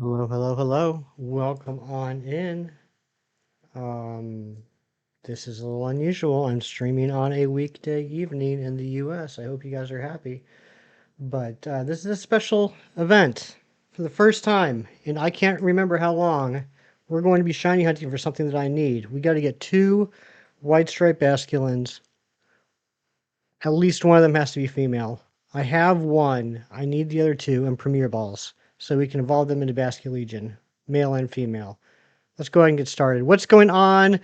Hello, hello, hello. Welcome on in. This is a little unusual. I'm streaming on a weekday evening in the US. I hope you guys are happy. But this is a special event. For the first time, and I can't remember how long, we're going to be shiny hunting for something that I need. We got to get two white striped Basculins. At least one of them has to be female. I have one. I need the other two and Premier Balls so we can evolve them into Basculegion, male and female. Let's go ahead and get started. What's going on,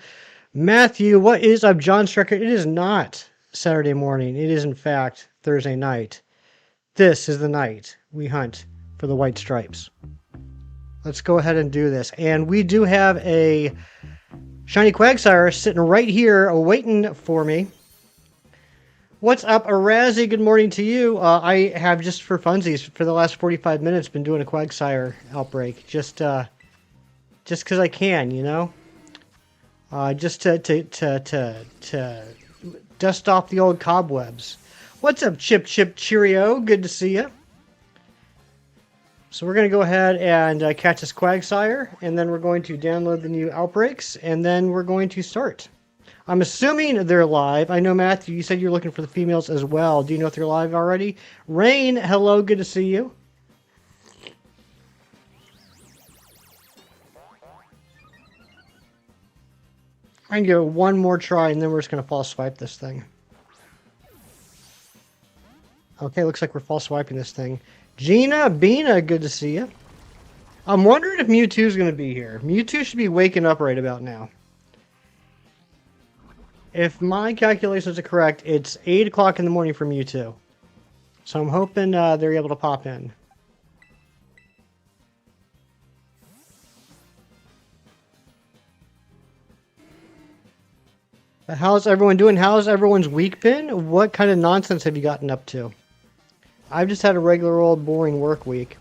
Matthew? What is up, John Strecker? It is not Saturday morning. It is, in fact, Thursday night. This is the night we hunt for the white stripes. Let's go ahead and do this. And we do have a shiny Quagsire sitting right here waiting for me. What's up, Arazi? Good morning to you. I have, just for funsies, for the last 45 minutes, been doing a Quagsire outbreak. Just because I can, you know? Just to dust off the old cobwebs. What's up, Chip Cheerio? Good to see you. So we're going to go ahead and catch this Quagsire, and then we're going to download the new outbreaks, and then we're going to start. I'm assuming they're live. I know, Matthew, you said you're looking for the females as well. Do you know if they're live already? Rain, hello, good to see you. I can give it one more try, and then we're just going to false swipe this thing. Okay, looks like we're false swiping this thing. Gina, Bina, good to see you. I'm wondering if Mewtwo's going to be here. Mewtwo should be waking up right about now. If my calculations are correct, it's 8 o'clock in the morning for Mewtwo. So I'm hoping they're able to pop in. How's everyone doing? How's everyone's week been? What kind of nonsense have you gotten up to? I've just had a regular old boring work week.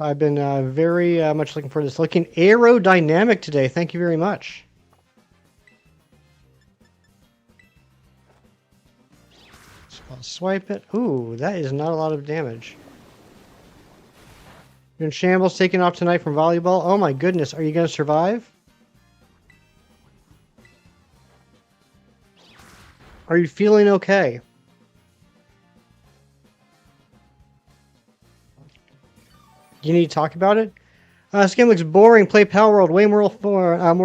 I've been very much looking forward to this. Looking aerodynamic today. Thank you very much. So I'll swipe it. Ooh, that is not a lot of damage. You're in shambles, taking off tonight from volleyball. Oh my goodness, are you going to survive? Are you feeling okay? You need to talk about it? This game looks boring. Play Pal World. Way more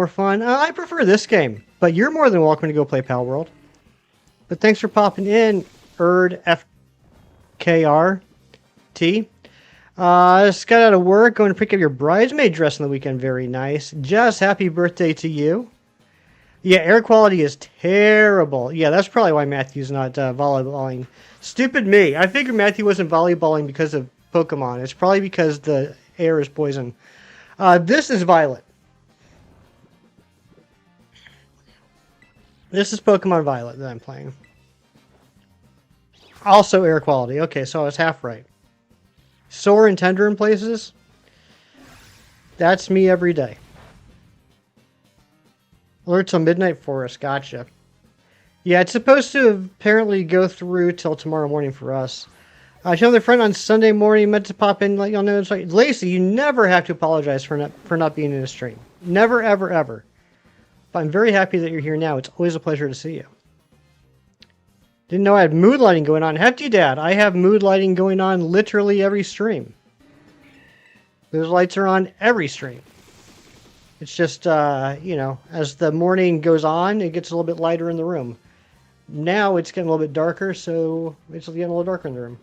fun. I prefer this game, but you're more than welcome to go play Pal World. But thanks for popping in, Erd FKRT. Just got out of work, going to pick up your bridesmaid dress on the weekend. Very nice. Jess, happy birthday to you. Yeah, air quality is terrible. Yeah, that's probably why Matthew's not volleyballing. Stupid me. I figured Matthew wasn't volleyballing because of Pokemon. It's probably because the air is poison. This is Violet. This is Pokemon Violet that I'm playing. Also air quality. Okay, so I was half right. Sore and tender in places? That's me every day. Alert till midnight forest. Gotcha. Yeah, it's supposed to apparently go through till tomorrow morning for us. Show the friend on Sunday morning. Meant to pop in, let y'all know. It's like, Lacey, you never have to apologize for not being in a stream. Never, ever, ever. But I'm very happy that you're here now. It's always a pleasure to see you. Didn't know I had mood lighting going on. Hefty Dad, I have mood lighting going on literally every stream. Those lights are on every stream. It's just, you know, as the morning goes on, it gets a little bit lighter in the room. Now it's getting a little bit darker, so it's getting a little darker in the room.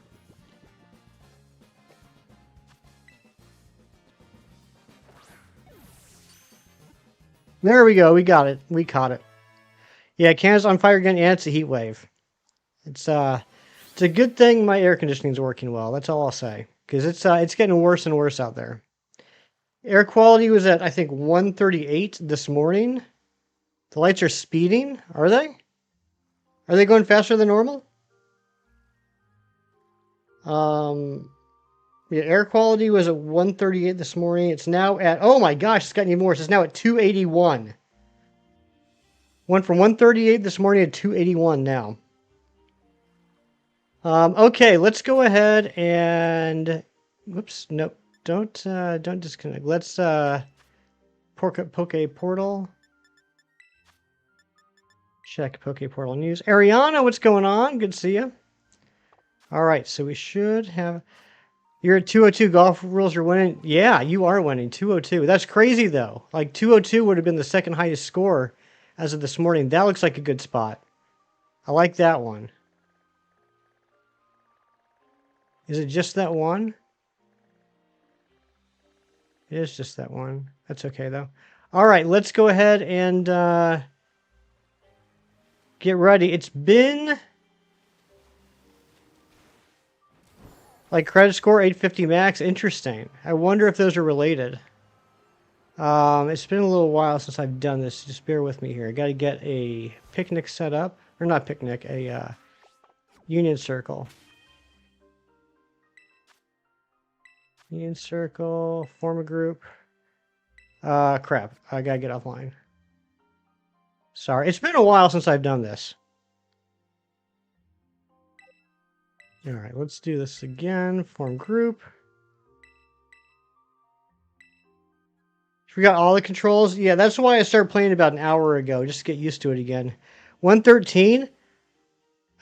There we go. We got it. We caught it. Yeah, Canada's on fire again, and it's a heat wave. It's a good thing my air conditioning's working well. That's all I'll say, because it's getting worse and worse out there. Air quality was at, I think, 138 this morning. The lights are speeding. Are they? Are they going faster than normal? Yeah, air quality was at 138 this morning. It's now at, oh my gosh, it's gotten even worse. It's now at 281. Went from 138 this morning to 281 now. Okay, let's go ahead and... Whoops, nope. Don't disconnect. Let's, Poke Portal. Check Poke Portal news. Ariana, what's going on? Good to see you. All right, so we should have... You're at 202 golf rules. You're winning. Yeah, you are winning. 202. That's crazy, though. Like, 202 would have been the second highest score as of this morning. That looks like a good spot. I like that one. Is it just that one? It is just that one. That's okay, though. All right, let's go ahead and get ready. It's been... Like credit score 850 max. Interesting. I wonder if those are related. It's been a little while since I've done this. Just bear with me here. I got to get a picnic set up, or not picnic, a union circle. Union circle. Form a group. Crap. I gotta get offline. Sorry. It's been a while since I've done this. All right, let's do this again. Form group. We got all the controls. Yeah, that's why I started playing about an hour ago, just to get used to it again. 113.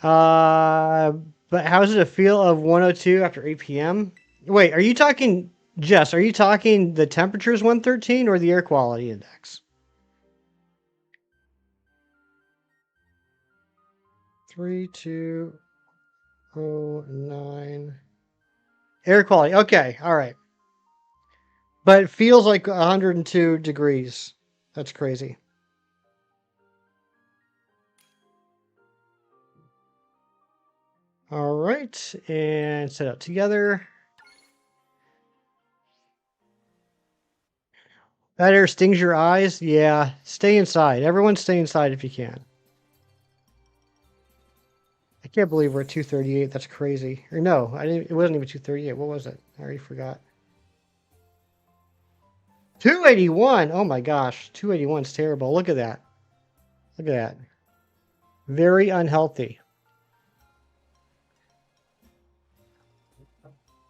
But how does it feel of 102 after 8 p.m.? Wait, are you talking, Jess, are you talking the temperature is 113 or the air quality index? 3209. Air quality. Okay, all right. But it feels like 102 degrees. That's crazy. All right, and set up together. That air stings your eyes? Yeah, stay inside. Everyone stay inside if you can. I can't believe we're at 238. That's crazy. Or no, it wasn't even 238. What was it? I already forgot. 281. Oh my gosh. 281 is terrible. Look at that. Look at that. Very unhealthy.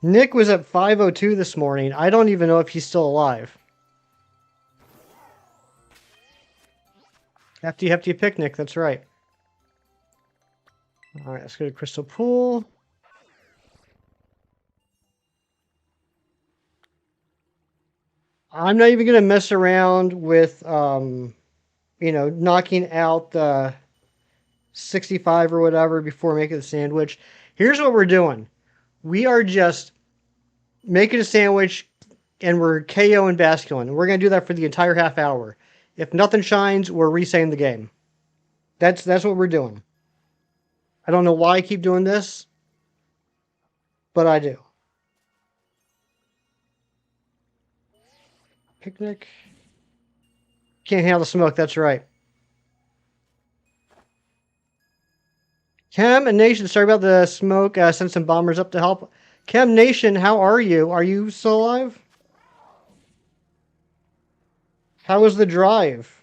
Nick was at 502 this morning. I don't even know if he's still alive. Hefty picnic. That's right. All right, let's go to Crystal Pool. I'm not even going to mess around with, knocking out the 65 or whatever before making the sandwich. Here's what we're doing. We are just making a sandwich and we're KOing Basculin. We're going to do that for the entire half hour. If nothing shines, we're resetting the game. That's what we're doing. I don't know why I keep doing this, but I do. Picnic. Can't handle the smoke, that's right. Chem and Nation, sorry about the smoke. Send some bombers up to help. Chem Nation, how are you? Are you still alive? How was the drive?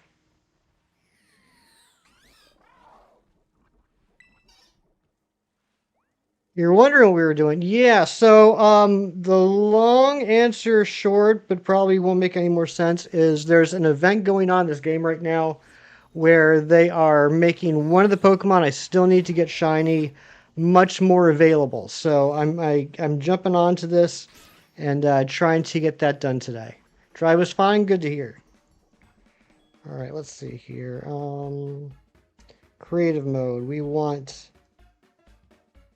You're wondering what we were doing. Yeah, so the long answer short, but probably won't make any more sense, is there's an event going on in this game right now where they are making one of the Pokemon I still need to get shiny much more available. So I'm jumping onto this and trying to get that done today. Drive was fine, good to hear. All right, let's see here. Creative mode. We want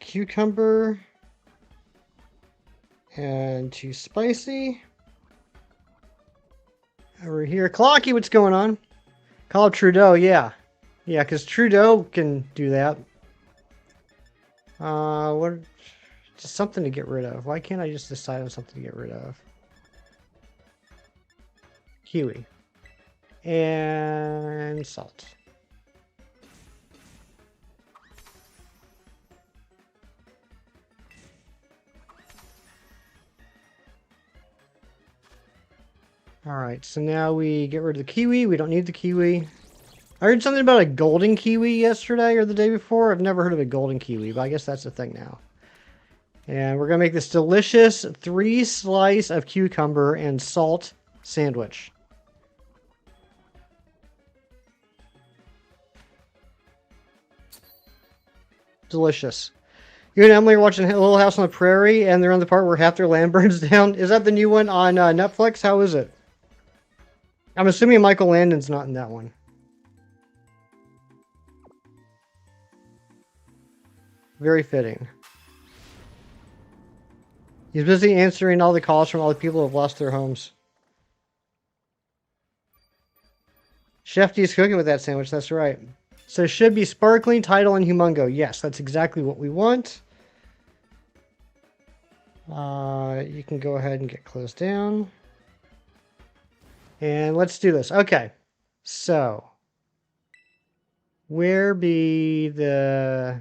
cucumber and too spicy. Over here, Clocky, what's going on? Call up Trudeau, yeah, because Trudeau can do that. What? Just something to get rid of. Why can't I just decide on something to get rid of? Kiwi and salt. Alright, so now we get rid of the kiwi. We don't need the kiwi. I heard something about a golden kiwi yesterday or the day before. I've never heard of a golden kiwi, but I guess that's the thing now. And we're going to make this delicious 3-slice of cucumber and salt sandwich. Delicious. You and Emily are watching Little House on the Prairie, and they're on the part where half their land burns down. Is that the new one on Netflix? How is it? I'm assuming Michael Landon's not in that one. Very fitting. He's busy answering all the calls from all the people who have lost their homes. Chef D's cooking with that sandwich, that's right. So it should be sparkling, tidal, and humongo. Yes, that's exactly what we want. You can go ahead and get closed down. And let's do this. Okay. So, where be the...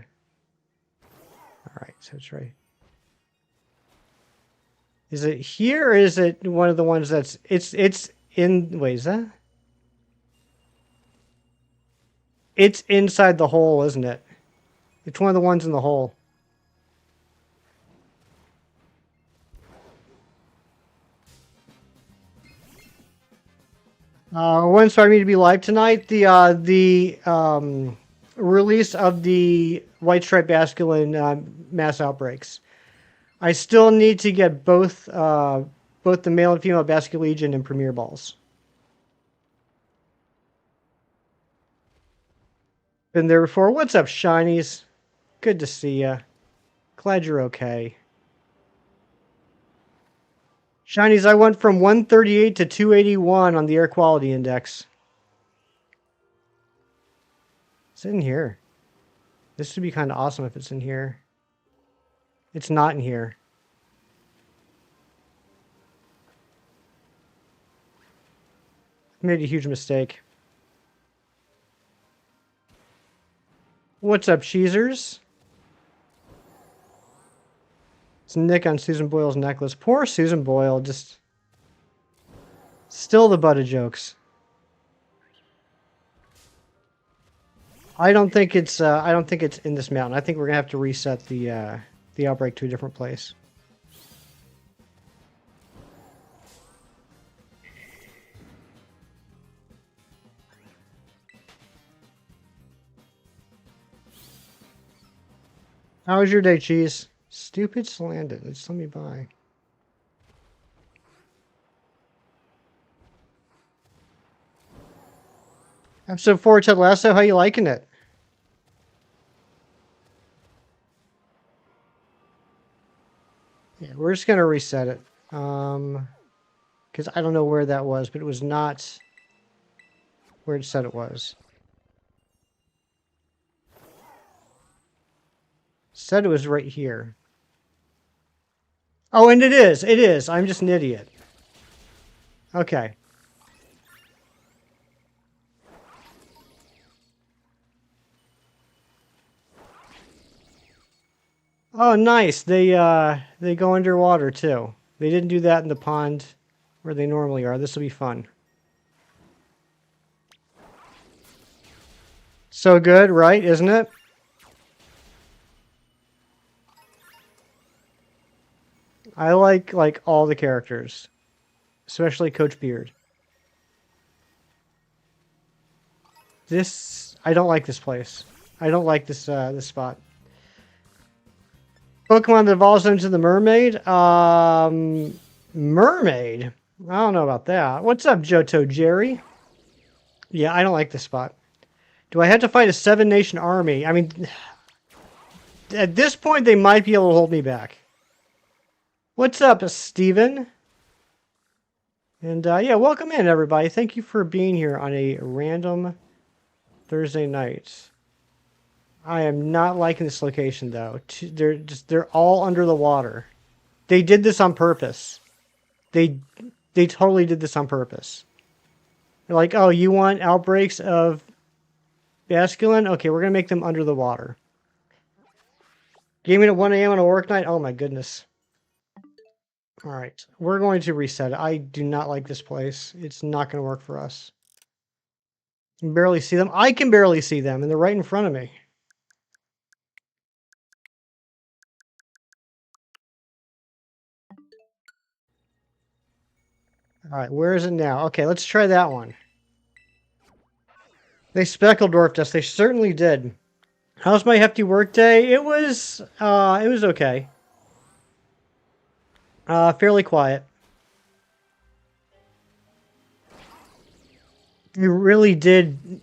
Alright, so it's right. Is it here or is it one of the ones that's... It's in... Wait, is that? It's inside the hole, isn't it? It's one of the ones in the hole. What inspired me to be live tonight? The release of the White Stripe Basculin Mass Outbreaks. I still need to get both the male and female Basculegion and Premier Balls. Been there before. What's up, Shinies? Good to see ya. Glad you're okay. Shinies, I went from 138 to 281 on the air quality index. It's in here. This would be kind of awesome if it's in here. It's not in here. I made a huge mistake. What's up, Cheezers? It's Nick on Susan Boyle's necklace. Poor Susan Boyle, just still the butt of jokes. I don't think it's in this mountain. I think we're gonna have to reset the outbreak to a different place. How was your day, Cheese? Stupid Slandon. Just let me by. Episode 4, Ted Lasso. How you liking it? Yeah, we're just gonna reset it. Because I don't know where that was, but it was not where it said it was. Said it was right here. Oh, and it is. It is. I'm just an idiot. Okay. Oh, nice. They go underwater too. They didn't do that in the pond where they normally are. This will be fun. So good, right? Isn't it? I like all the characters, especially Coach Beard. I don't like this place. I don't like this this spot. Pokemon that evolves into the mermaid. Mermaid. I don't know about that. What's up, Johto Jerry? Yeah, I don't like this spot. Do I have to fight a 7-nation army? I mean, at this point, they might be able to hold me back. What's up, Steven? And yeah, welcome in, everybody. Thank you for being here on a random Thursday night. I am not liking this location, though. They're all under the water. They did this on purpose. They totally did this on purpose. They're like, oh, you want outbreaks of Basculin? Okay, we're going to make them under the water. Gaming at 1 a.m. on a work night? Oh my goodness. Alright, we're going to reset it. I do not like this place. It's not going to work for us. You can barely see them. I can barely see them, and they're right in front of me. Alright, where is it now? Okay, let's try that one. They speckle dwarfed us. They certainly did. How's my hefty work day? It was okay. Fairly quiet. It really did.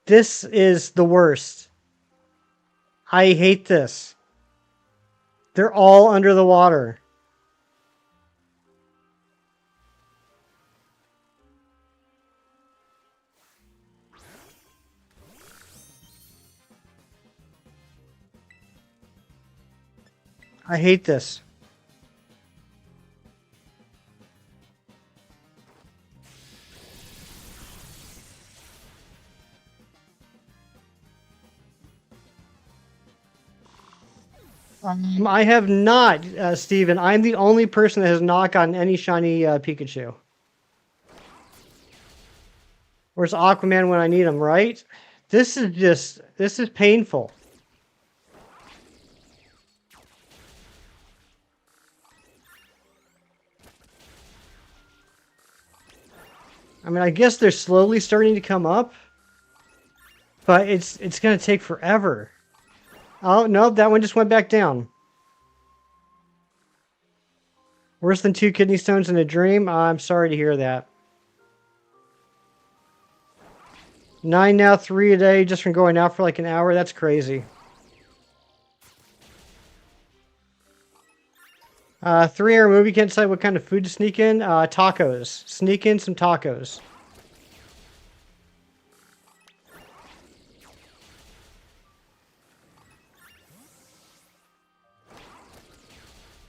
This is the worst. I hate this. They're all under the water. I hate this. I have not, Steven. I'm the only person that has not gotten any shiny Pikachu. Where's Aquaman when I need him, right? This is painful. I mean, I guess they're slowly starting to come up, but it's going to take forever. Oh, no, that one just went back down. Worse than 2 kidney stones in a dream? I'm sorry to hear that. 9 now, 3 a day just from going out for like an hour? That's crazy. 3-hour movie, can't decide what kind of food to sneak in. Tacos. Sneak in some tacos.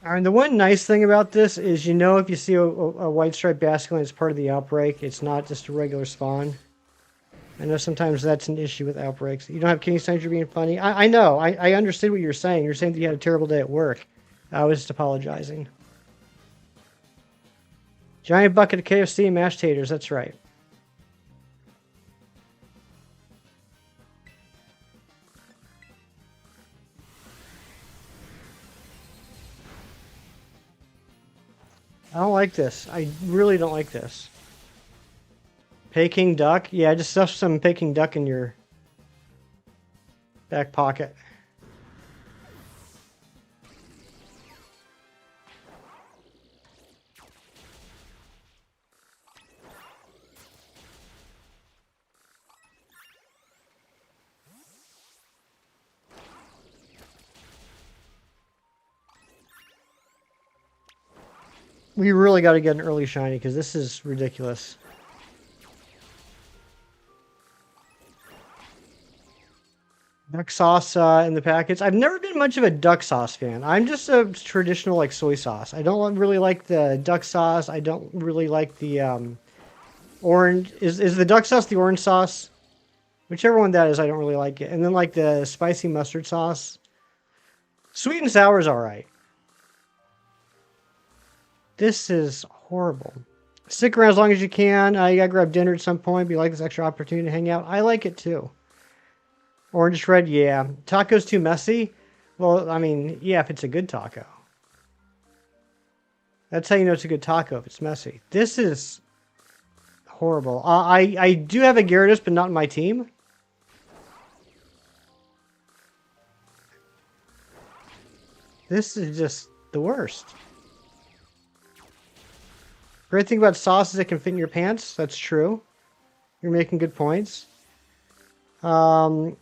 And the one nice thing about this is, you know, if you see a white striped Basculin, it's part of the outbreak. It's not just a regular spawn. I know sometimes that's an issue with outbreaks. You don't have kidney stones, you're being funny. I know. I understood what you're saying. You're saying that you had a terrible day at work. I was just apologizing. Giant bucket of KFC and mashed taters. That's right. I don't like this. I really don't like this. Peking duck? Yeah, just stuff some Peking duck in your back pocket. We really got to get an early shiny because this is ridiculous. Duck sauce in the packets. I've never been much of a duck sauce fan. I'm just a traditional like soy sauce. I don't really like the duck sauce. I don't really like the orange. Is the duck sauce the orange sauce? Whichever one that is, I don't really like it. And then like the spicy mustard sauce. Sweet and sour is all right. This is horrible. Stick around as long as you can. You gotta grab dinner at some point. But you like this extra opportunity to hang out. I like it too. Orange red, yeah. Taco's too messy? Well, I mean, yeah, if it's a good taco. That's how you know it's a good taco, if it's messy. This is horrible. I do have a Gyarados, but not in my team. This is just the worst. Great thing about sauce is it can fit in your pants. That's true. You're making good points. Yurian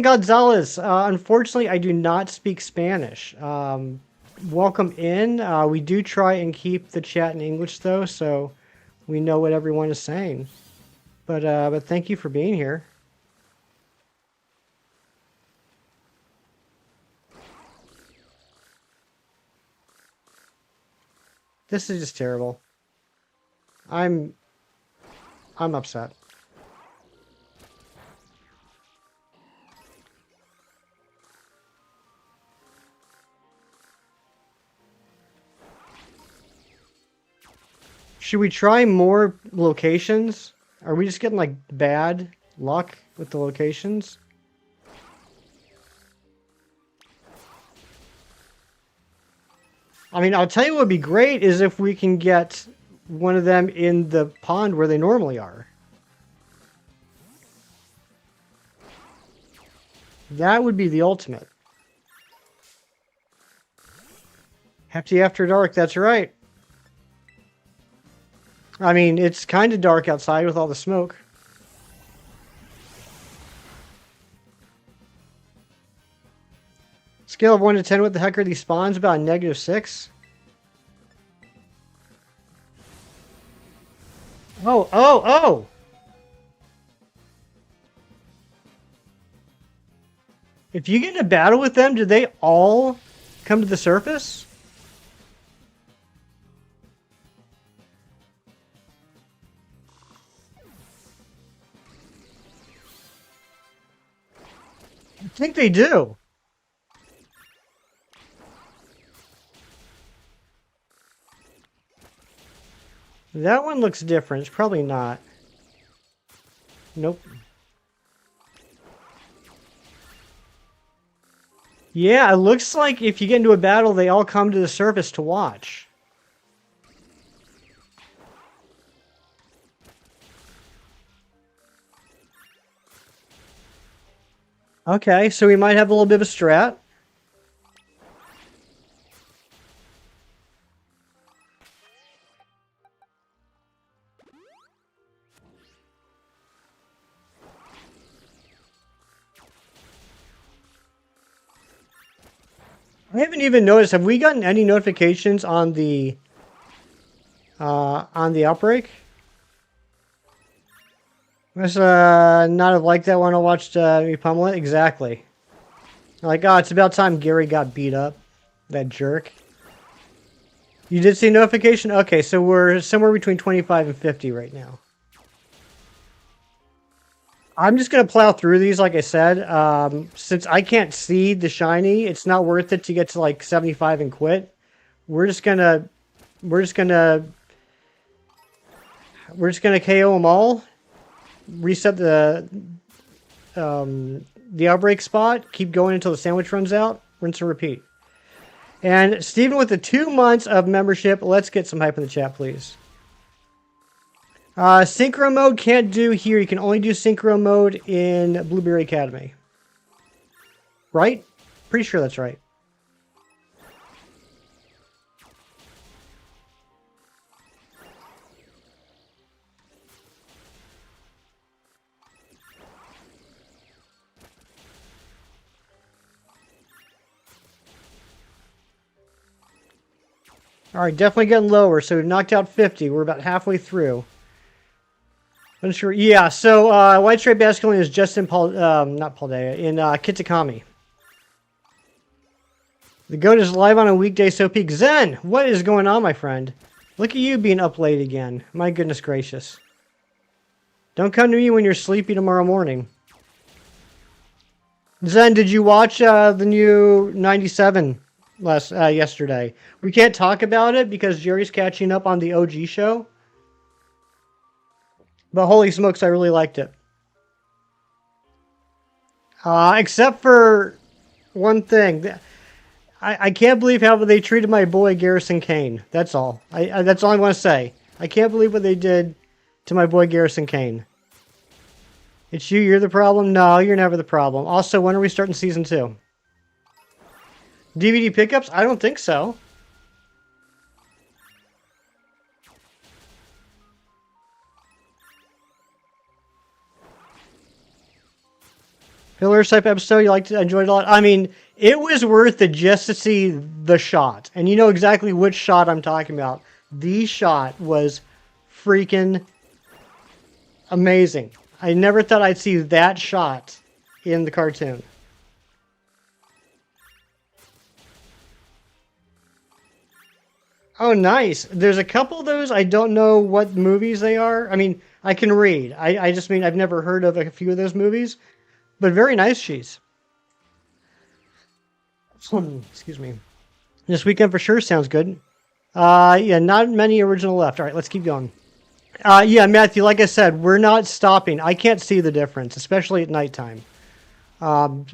Gonzalez. Unfortunately, I do not speak Spanish. Welcome in. We do try and keep the chat in English, though, so we know what everyone is saying. But thank you for being here. This is just terrible. I'm upset. Should we try more locations? Are we just getting like bad luck with the locations? I mean, I'll tell you what would be great is if we can get one of them in the pond where they normally are. That would be the ultimate. Hefty After Dark, that's right. I mean, it's kind of dark outside with all the smoke. Scale of 1 to 10, what the heck are these spawns? About a -6. Oh, oh, oh! If you get in a battle with them, do they all come to the surface? I think they do. That one looks different. It's probably not. Nope. Yeah, it looks like if you get into a battle, they all come to the surface to watch. Okay, so we might have a little bit of a strat. I haven't even noticed. Have we gotten any notifications on the outbreak? Must not have liked that one. I watched me pummel it. Exactly. Like, oh, it's about time Gary got beat up. That jerk. You did see notification? Okay, so we're somewhere between 25 and 50 right now. I'm just going to plow through these, like I said. Since I can't see the shiny, it's not worth it to get to like 75 and quit. We're just gonna KO them all. Reset the outbreak spot. Keep going until the sandwich runs out. Rinse and repeat. And Steven with the 2 months of membership, let's get some hype in the chat, please. Synchro mode can't do here. You can only do synchro mode in Blueberry Academy. Right? Pretty sure that's right. All right, definitely getting lower. So we've knocked out 50. We're about halfway through. Unsure. Yeah, so White Stripe Basculin is just in not Paldea, in Kitakami. The goat is live on a weekday, so peak. Zen, what is going on, my friend? Look at you being up late again. My goodness gracious. Don't come to me when you're sleepy tomorrow morning. Zen, did you watch the new 97 yesterday? We can't talk about it because Jerry's catching up on the OG show. But holy smokes, I really liked it. Except for one thing. I can't believe how they treated my boy Garrison Kane. That's all. That's all I want to say. I can't believe what they did to my boy Garrison Kane. It's you, you're the problem? No, you're never the problem. Also, when are we starting season 2? DVD pickups? I don't think so. Filler type episode, you liked it, enjoyed it a lot. I mean, it was worth it just to see the shot. And you know exactly which shot I'm talking about. The shot was freaking amazing. I never thought I'd see that shot in the cartoon. Oh, nice. There's a couple of those. I don't know what movies they are. I mean, I can read. I just mean I've never heard of a few of those movies. But very nice cheese. Excuse me. This weekend for sure sounds good. Yeah, not many original left. All right, let's keep going. Yeah, Matthew, like I said, we're not stopping. I can't see the difference, especially at nighttime.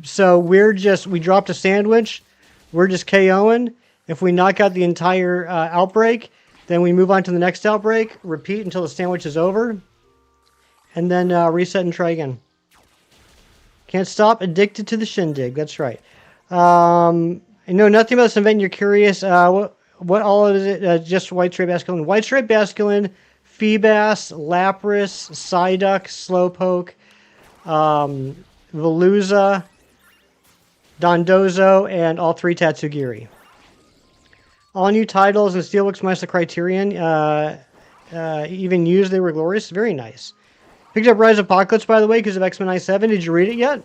So we dropped a sandwich. We're just KOing. If we knock out the entire outbreak, then we move on to the next outbreak, repeat until the sandwich is over, and then reset and try again. Can't stop, addicted to the shindig. That's right. I know nothing about this event. You're curious. What all is it? Just White Stripe Basculin. White Stripe Basculin, Feebas, Lapras, Psyduck, Slowpoke, Veluza, Dondozo, and all 3 Tatsugiri. All new titles and Steelbooks minus the Criterion. Even used, they were glorious. Very nice. Picked up Rise of Apocalypse, by the way, because of X-Men I7. Did you read it yet?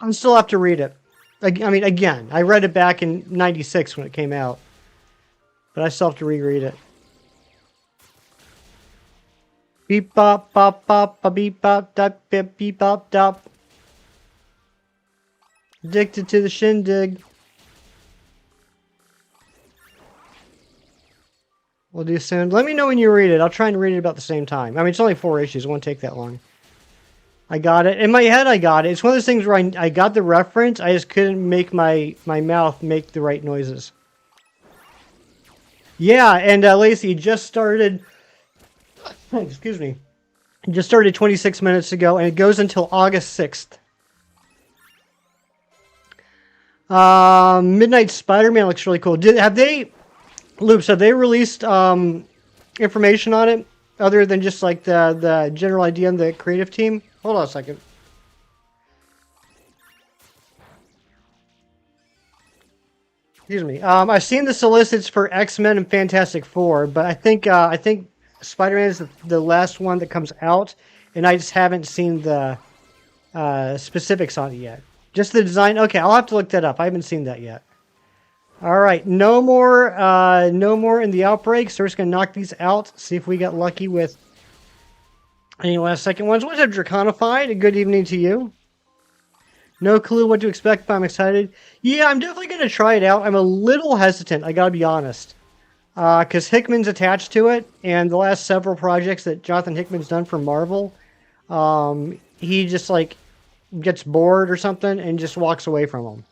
I still have to read it. I mean, again, I read it back in '96 when it came out. But I still have to reread it. Beep bop bop bop ba beep bop dop beep beep bop dop. Addicted to the shindig. We'll do soon. Let me know when you read it. I'll try and read it about the same time. I mean, it's only 4 issues. It won't take that long. I got it. In my head, I got it. It's one of those things where I got the reference. I just couldn't make my mouth make the right noises. Yeah, and Lacey just started... excuse me. Just started 26 minutes ago, and it goes until August 6th. Midnight Spider-Man looks really cool. Have they released information on it other than just like the general idea and the creative team? Hold on a second. Excuse me. I've seen the solicits for X-Men and Fantastic Four, but I think Spider-Man is the last one that comes out, and I just haven't seen the specifics on it yet. Just the design. Okay, I'll have to look that up. I haven't seen that yet. All right, no more in the outbreak. So we're just gonna knock these out. See if we got lucky with any last second ones. What's up, Draconified? A good evening to you. No clue what to expect, but I'm excited. Yeah, I'm definitely gonna try it out. I'm a little hesitant. I gotta be honest, because Hickman's attached to it, and the last several projects that Jonathan Hickman's done for Marvel, he just like gets bored or something and just walks away from them.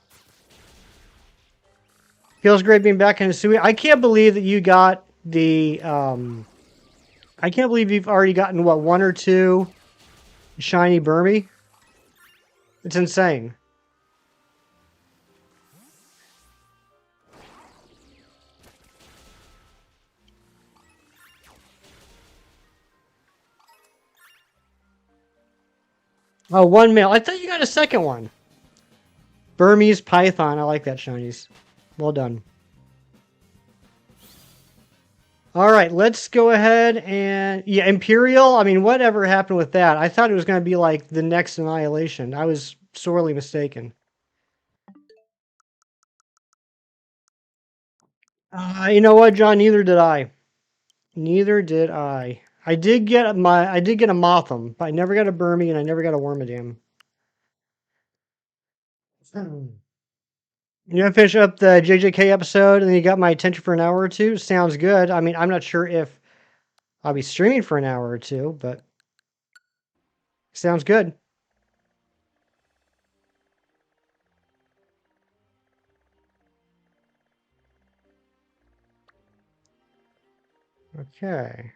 Feels great being back in Hisui. I can't believe that you got the... I can't believe you've already gotten, what, 1 or 2 shiny Burmy? It's insane. Oh, 1 male. I thought you got a second one. Burmese Python. I like that, shinies. Well done. All right, let's go ahead and... Yeah, Imperial. I mean, whatever happened with that? I thought it was going to be like the next Annihilation. I was sorely mistaken. You know what, John? Neither did I. Neither did I. I did get a Motham, but I never got a Burmy and I never got a Wormadam. You gonna finish up the JJK episode and then you got my attention for an hour or two? Sounds good. I mean, I'm not sure if I'll be streaming for an hour or two, but sounds good. Okay.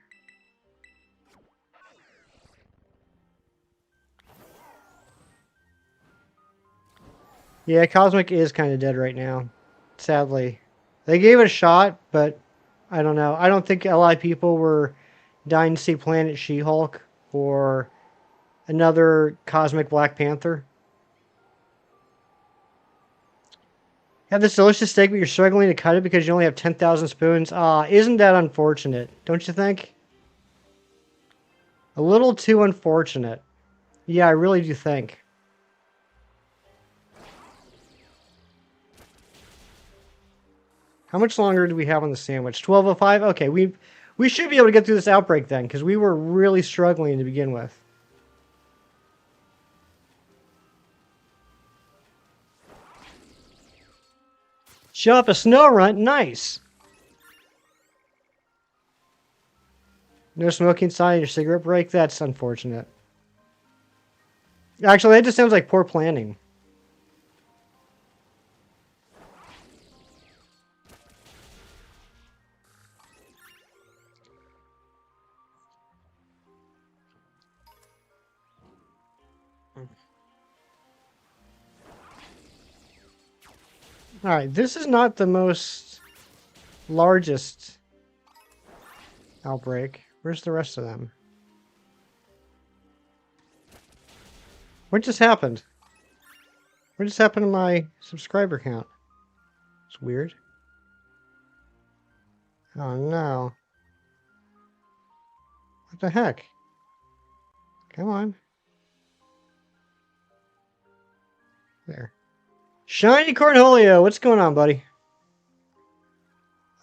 Yeah, Cosmic is kind of dead right now, sadly. They gave it a shot, but I don't know. I don't think a lot of people were dying to see Planet She-Hulk or another Cosmic Black Panther. Have this delicious steak, but you're struggling to cut it because you only have 10,000 spoons. Isn't that unfortunate? Don't you think? A little too unfortunate. Yeah, I really do think. How much longer do we have on the sandwich? 12:05? Okay, we should be able to get through this outbreak then, because we were really struggling to begin with. Show up a snow runt, nice. No smoking sign, your cigarette break? That's unfortunate. Actually, that just sounds like poor planning. Alright, this is not the most largest outbreak. Where's the rest of them? What just happened? What just happened to my subscriber count? It's weird. Oh no. What the heck? Come on. There. Shiny Cornholio, what's going on, buddy?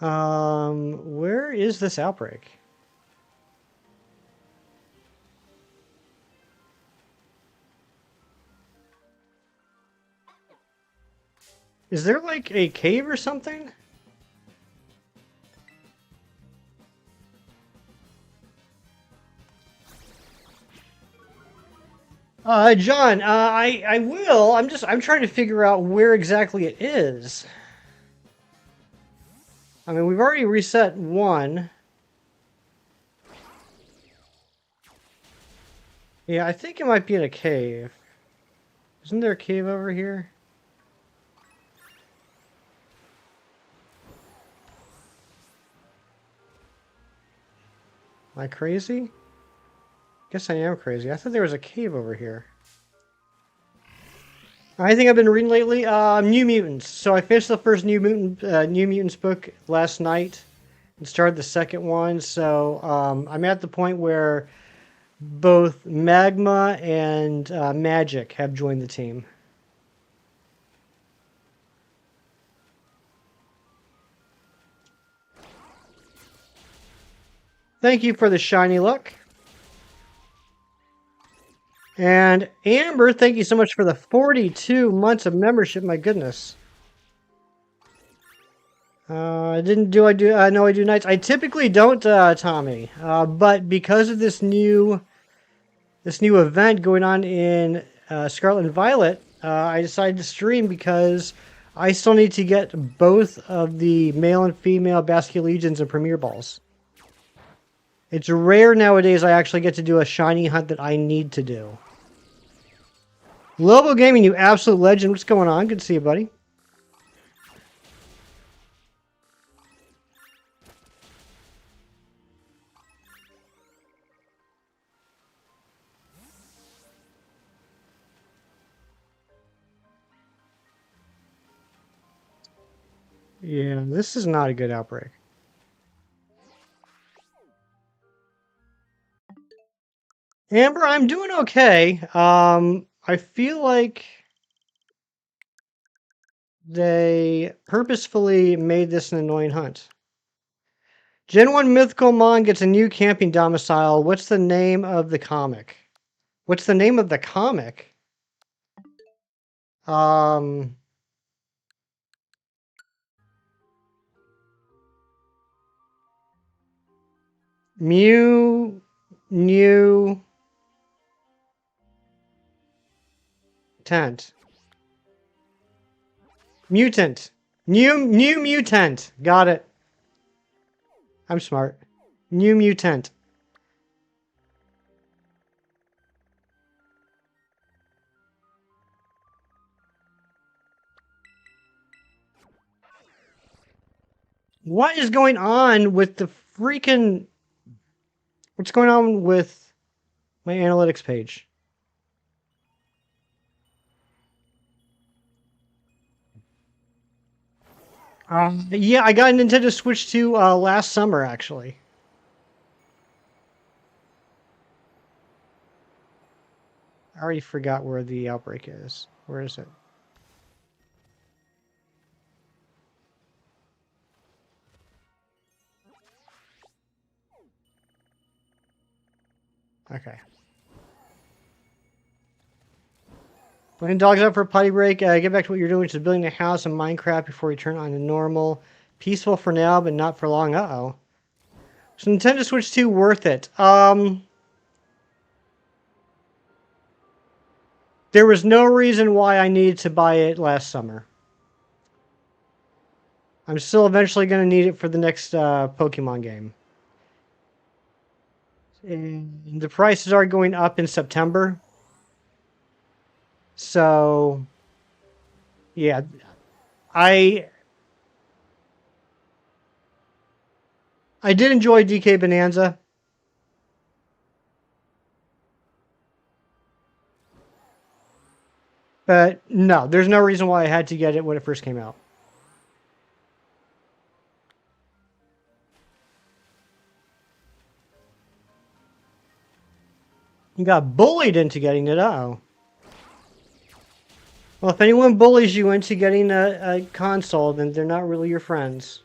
Where is this outbreak? Is there like a cave or something? John, I will. I'm trying to figure out where exactly it is. I mean, we've already reset one. Yeah, I think it might be in a cave. Isn't there a cave over here? Am I crazy? Guess I am crazy. I thought there was a cave over here. I think I've been reading lately. New Mutants. So I finished the first New Mutants book last night and started the second one. So I'm at the point where both Magma and Magic have joined the team. Thank you for the shiny luck. And Amber, thank you so much for the 42 months of membership. My goodness. I didn't do. I do. No, I do nights. I typically don't, Tommy. But because of this new event going on in Scarlet and Violet, I decided to stream because I still need to get both of the male and female Basculin Legions and Premier Balls. It's rare nowadays I actually get to do a shiny hunt that I need to do. Lobo Gaming, you absolute legend. What's going on? Good to see you, buddy. Yeah, this is not a good outbreak. Amber, I'm doing okay. I feel like they purposefully made this an annoying hunt. Gen 1 Mythical Mon gets a new camping domicile. What's the name of the comic? What's the name of the comic? New Tent. Mutant. New Mutant. Got it. I'm smart. New Mutant. What is going on with the freaking... What's going on with my analytics page? Yeah, I got a Nintendo Switch 2 last summer, actually. I already forgot where the outbreak is. Where is it? Okay. Putting dogs out for a potty break. Get back to what you're doing, which is building a house in Minecraft before you turn on to normal. Peaceful for now, but not for long. Uh-oh. So Nintendo Switch 2 worth it. There was no reason why I needed to buy it last summer. I'm still eventually going to need it for the next Pokemon game. And the prices are going up in September. So yeah, I I did enjoy DK Bonanza. But no, there's no reason why I had to get it when it first came out. You got bullied into getting it. Oh. Well, if anyone bullies you into getting a console, then they're not really your friends.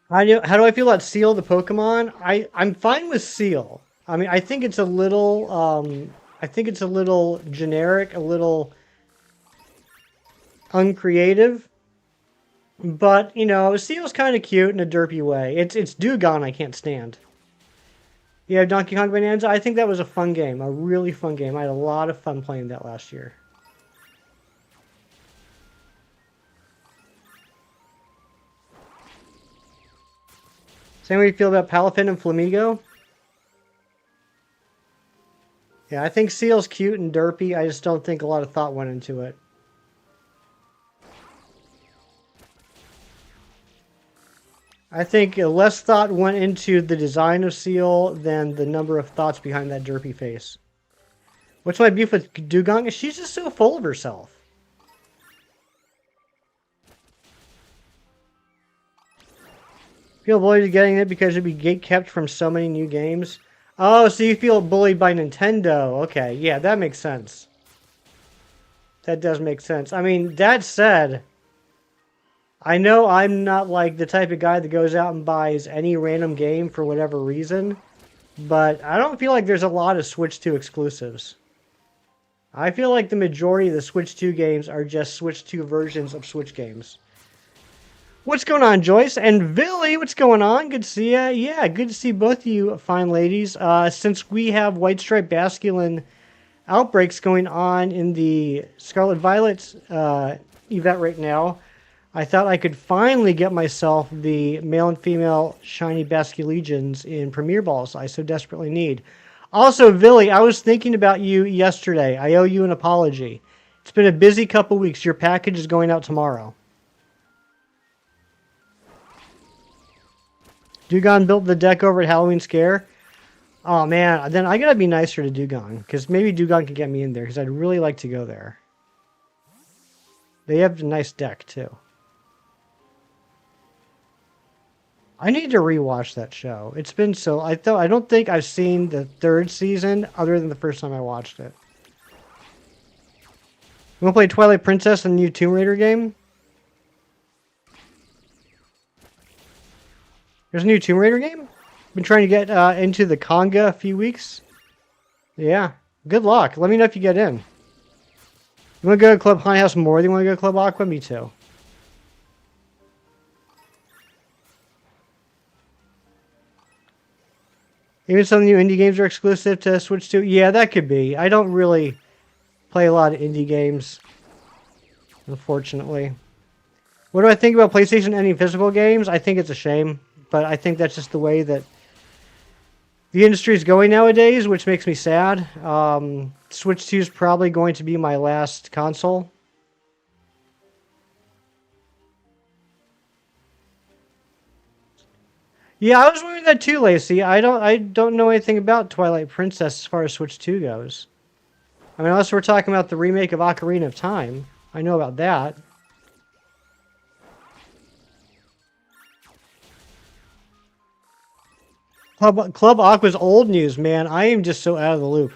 How do I feel about Seal the Pokemon? I'm fine with Seal. I mean, I think it's a little generic, a little uncreative. But, you know, Seal's kind of cute in a derpy way. It's Dugong I can't stand. Yeah, Donkey Kong Bonanza. I think that was a fun game, a really fun game. I had a lot of fun playing that last year. Same way you feel about Palafin and Flamigo? Yeah, I think Seal's cute and derpy. I just don't think a lot of thought went into it. I think less thought went into the design of Seal than the number of thoughts behind that derpy face. What's my beef with Dugong? She's just so full of herself. Feel bullied getting it because it'd be gatekept from so many new games. Oh, so you feel bullied by Nintendo. Okay, yeah, that makes sense. That does make sense. I mean, that said, I know I'm not like the type of guy that goes out and buys any random game for whatever reason, but I don't feel like there's a lot of Switch 2 exclusives. I feel like the majority of the Switch 2 games are just Switch 2 versions of Switch games. What's going on, Joyce? And Billy, what's going on? Good to see ya. Yeah, good to see both of you fine ladies. Since we have White Stripe Basculin outbreaks going on in the Scarlet Violet event right now, I thought I could finally get myself the male and female shiny Basculegions in Premier Balls I so desperately need. Also, Billy, I was thinking about you yesterday. I owe you an apology. It's been a busy couple weeks. Your package is going out tomorrow. Dugong built the deck over at Halloween Scare. Oh man, then I gotta be nicer to Dugong because maybe Dugong can get me in there because I'd really like to go there. They have a nice deck too. I need to rewatch that show. It's been so I don't think I've seen the third season other than the first time I watched it. You want to play Twilight Princess and the new Tomb Raider game? There's a new Tomb Raider game? Been trying to get into the Conga a few weeks. Yeah. Good luck. Let me know if you get in. You want to go to Club High House more than you want to go to Club Aqua? Me too. Even some new indie games are exclusive to Switch 2? Yeah, that could be. I don't really play a lot of indie games, unfortunately. What do I think about PlayStation ending physical games? I think it's a shame, but I think that's just the way that the industry is going nowadays, which makes me sad. Switch 2 is probably going to be my last console. Yeah, I was wondering that too, Lacey. I don't know anything about Twilight Princess as far as Switch 2 goes. I mean, unless we're talking about the remake of Ocarina of Time. I know about that. Club Aqua's old news, man. I am just so out of the loop.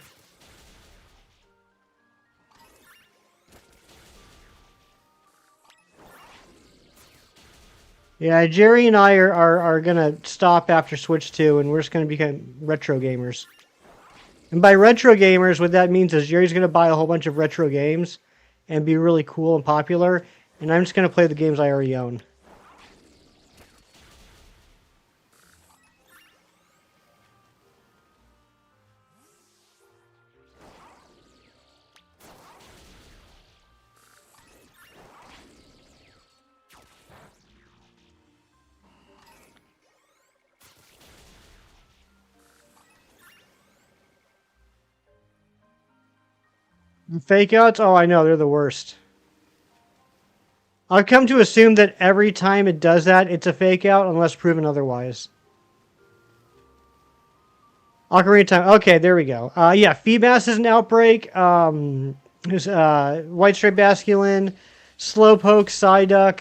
Yeah, Jerry and I are going to stop after Switch 2, and we're just going to become retro gamers. And by retro gamers, what that means is Jerry's going to buy a whole bunch of retro games and be really cool and popular, and I'm just going to play the games I already own. Fake outs? Oh, I know. They're the worst. I've come to assume that every time it does that, it's a fake out unless proven otherwise. Ocarina Time. Okay, there we go. Yeah, Feebas is an outbreak. There's White Stripe Basculin, Slowpoke, Psyduck,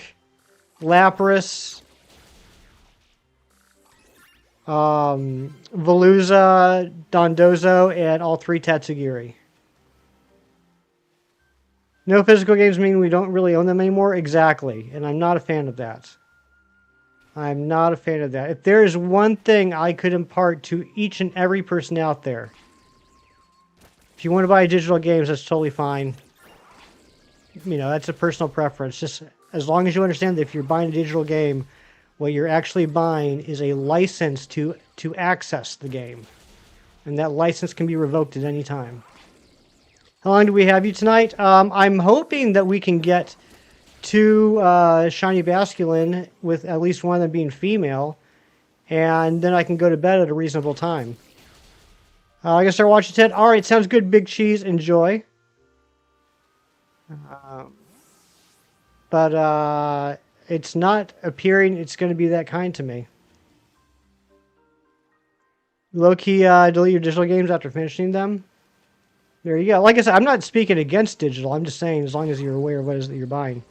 Lapras, Veluza, Dondozo, and all three Tatsugiri. No physical games mean we don't really own them anymore? Exactly, and I'm not a fan of that. I'm not a fan of that. If there is one thing I could impart to each and every person out there, if you want to buy digital games, that's totally fine. You know, that's a personal preference. Just as long as you understand that if you're buying a digital game, what you're actually buying is a license to access the game. And that license can be revoked at any time. How long do we have you tonight? I'm hoping that we can get two shiny Basculin, with at least one of them being female, and then I can go to bed at a reasonable time. I can start watching Ted. All right, sounds good, Big Cheese. Enjoy. But it's not appearing it's going to be that kind to me. Low-key, delete your digital games after finishing them. There you go. Like I said, I'm not speaking against digital. I'm just saying as long as you're aware of what it is that you're buying.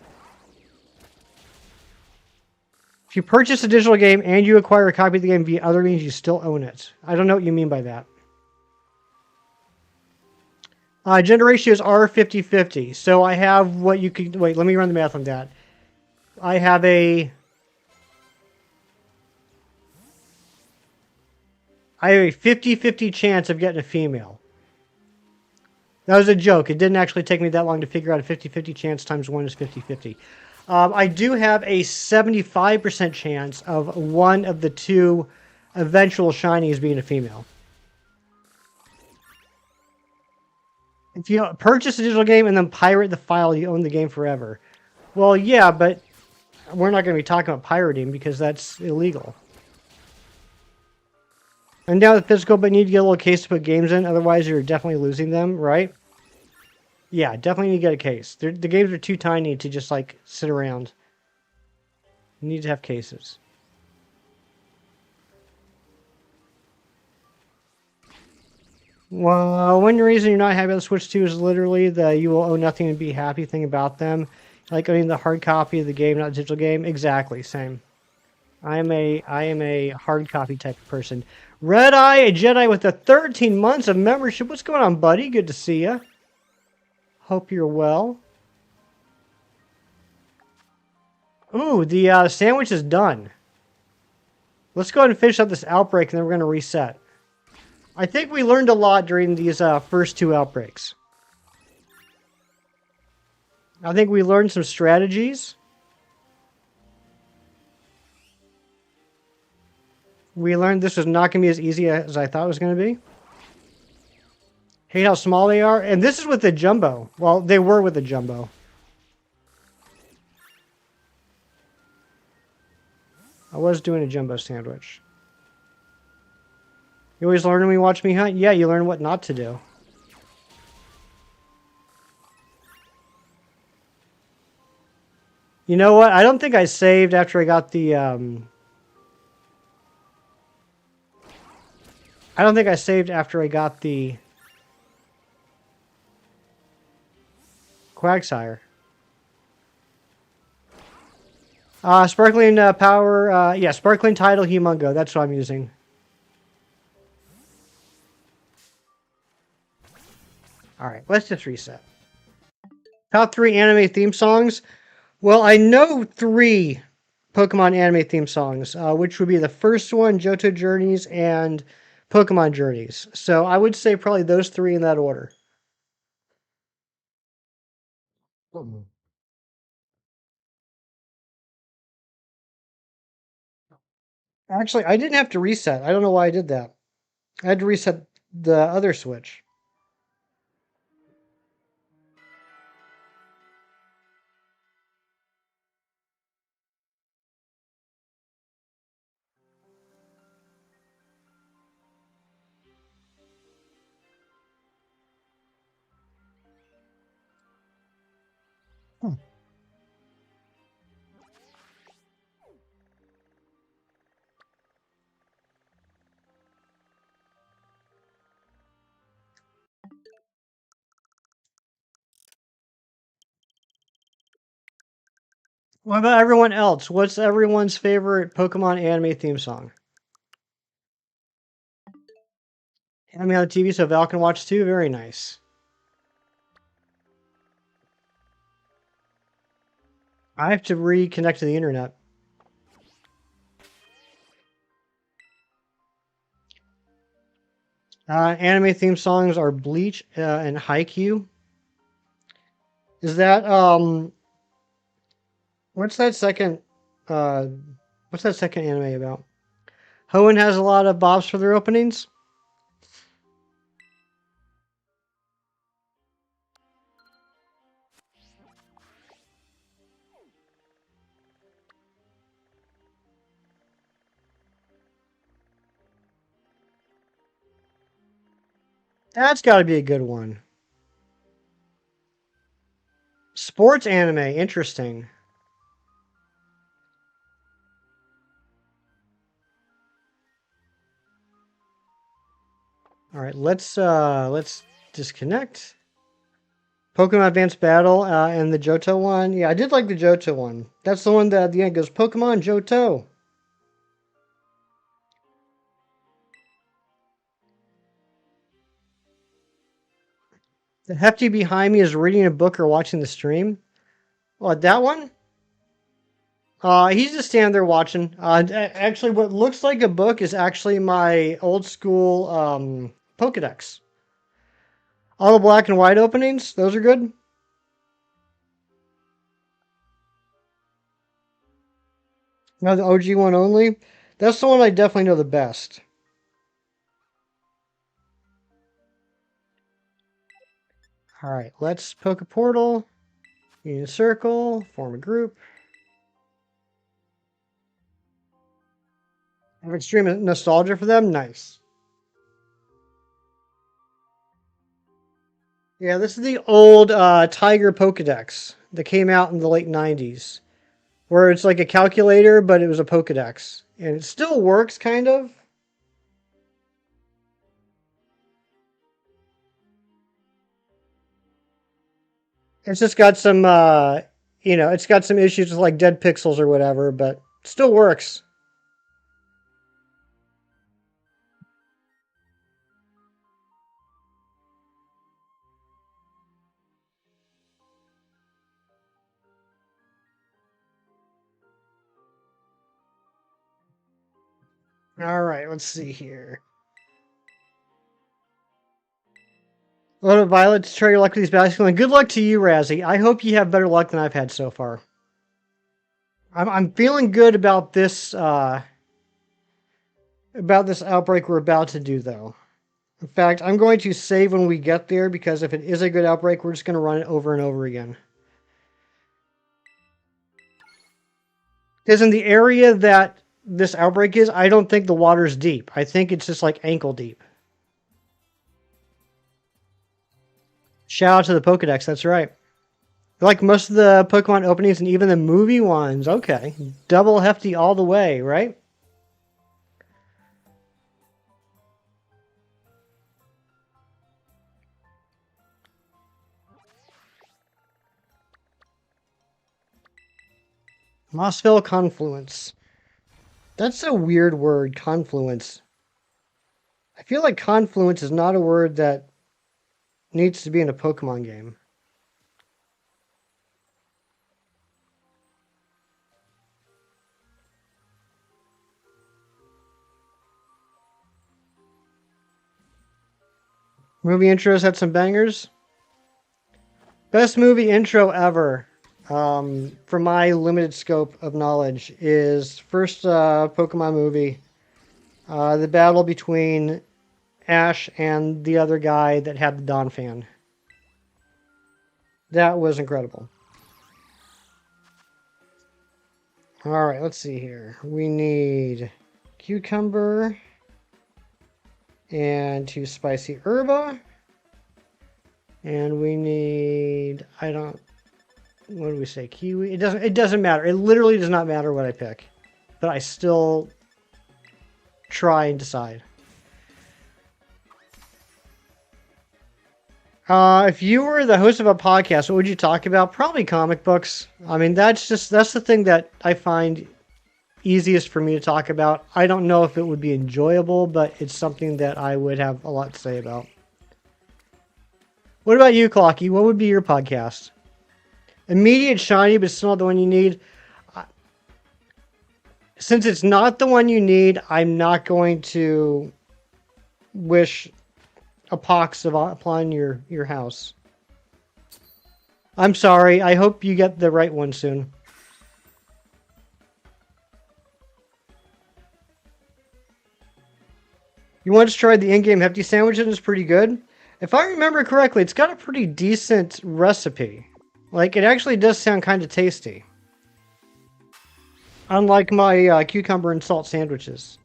If you purchase a digital game and you acquire a copy of the game via other means, you still own it. I don't know what you mean by that. Gender ratios are 50-50. So I have what you could... Wait, let me run the math on that. I have a 50-50 chance of getting a female. That was a joke. It didn't actually take me that long to figure out a 50-50 chance times 1 is 50-50. I do have a 75% chance of one of the two eventual shinies being a female. If you purchase a digital game and then pirate the file, you own the game forever. Well, yeah, but we're not going to be talking about pirating because that's illegal. And now the physical, but you need to get a little case to put games in, otherwise you're definitely losing them, right? Yeah, definitely need to get a case. The games are too tiny to just, like, sit around. You need to have cases. Well, one reason you're not happy about the Switch 2 is literally the you will own nothing and be happy thing about them. Like owning the hard copy of the game, not the digital game. Exactly, same. I am a hard copy type of person. Red Eye, a Jedi with the 13 months of membership. What's going on, buddy? Good to see you. Hope you're well. Ooh, the sandwich is done. Let's go ahead and finish up this outbreak, and then we're going to reset. I think we learned a lot during these first two outbreaks. I think we learned some strategies. We learned this was not going to be as easy as I thought it was going to be. Hate how small they are. And this is with the jumbo. Well, they were with the jumbo. I was doing a jumbo sandwich. You always learn when you watch me hunt? Yeah, you learn what not to do. You know what? I don't think I saved after I got the... I don't think I saved after I got the... Quagsire. Sparkling power... yeah, Sparkling Tidal Humongo. That's what I'm using. Alright, let's just reset. Top 3 anime theme songs. Well, I know 3 Pokemon anime theme songs, which would be the first one, Johto Journeys, and Pokemon Journeys. So I would say probably those 3 in that order. Actually, I didn't have to reset. I don't know why I did that. I had to reset the other Switch. What about everyone else? What's everyone's favorite Pokemon anime theme song? Anime on the TV so Val can watch too? Very nice. I have to reconnect to the internet. Anime theme songs are Bleach and Haikyuu. Is that what's that second uh what's that second anime about? Hoenn has a lot of bops for their openings. That's got to be a good one. Sports anime, interesting. All right, let's disconnect. Pokemon Advanced Battle and the Johto one. Yeah, I did like the Johto one. That's the one that at the end goes Pokemon Johto. The hefty behind me is reading a book or watching the stream. What, that one? He's just standing there watching. Actually, what looks like a book is actually my old school Pokedex. All the black and white openings, those are good. Now the OG one only. That's the one I definitely know the best. All right, let's poke a portal. Use a circle, form a group. Have extreme nostalgia for them? Nice. Yeah, this is the old Tiger Pokedex that came out in the late 90s, where it's like a calculator, but it was a Pokedex. And it still works, kind of. It's just got some, it's got some issues with like dead pixels or whatever, but still works. All right, let's see here. Load of Violet to try your luck with these Basculin. Good luck to you, Razzie. I hope you have better luck than I've had so far. I'm feeling good about this outbreak we're about to do, though. In fact, I'm going to save when we get there because if it is a good outbreak, we're just going to run it over and over again. Because in the area that this outbreak is, I don't think the water's deep. I think it's just like ankle deep. Shout out to the Pokedex, that's right. Like most of the Pokemon openings and even the movie ones. Okay. Double hefty all the way, right? Mossville Confluence. That's a weird word, confluence. I feel like confluence is not a word that needs to be in a Pokemon game. Movie intros had some bangers. Best movie intro ever, from my limited scope of knowledge, is first Pokemon movie. The battle between Ash and the other guy that had the Dawn fan. That was incredible. Alright, let's see here. We need cucumber and 2 spicy herba. And we need, what do we say, kiwi? It doesn't matter. It literally does not matter what I pick. But I still try and decide. If you were the host of a podcast, what would you talk about? Probably comic books. I mean, that's the thing that I find easiest for me to talk about. I don't know if it would be enjoyable, but it's something that I would have a lot to say about. What about you, Clocky? What would be your podcast? Immediate shiny, but still not the one you need. Since it's not the one you need, I'm not going to wish a pox upon your house. I'm sorry. I hope you get the right one soon. You once tried the in-game hefty sandwich and it's pretty good. If I remember correctly, it's got a pretty decent recipe. Like, it actually does sound kind of tasty. Unlike my cucumber and salt sandwiches.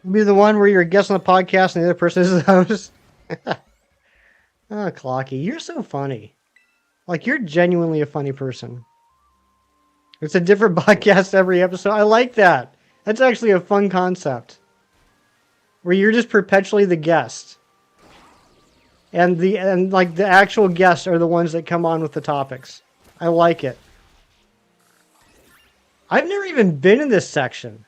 It'll be the one where you're a guest on the podcast and the other person is the host. Oh, Clocky, you're so funny. Like, you're genuinely a funny person. It's a different podcast every episode. I like that. That's actually a fun concept. Where you're just perpetually the guest. And the actual guests are the ones that come on with the topics. I like it. I've never even been in this section.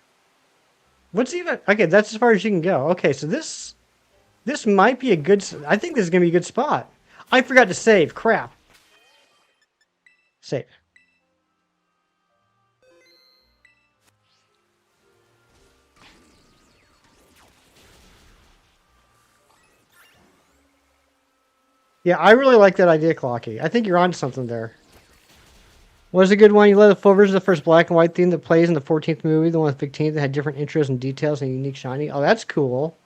What's even... Okay, that's as far as you can go. Okay, so this might be a good... I think this is going to be a good spot. I forgot to save. Crap. Save. Yeah, I really like that idea, Clocky. I think you're onto something there. What is a good one? You love the full version of the first black and white theme that plays in the 14th movie, the one with 15th that had different intros and details and unique shiny. Oh, that's cool.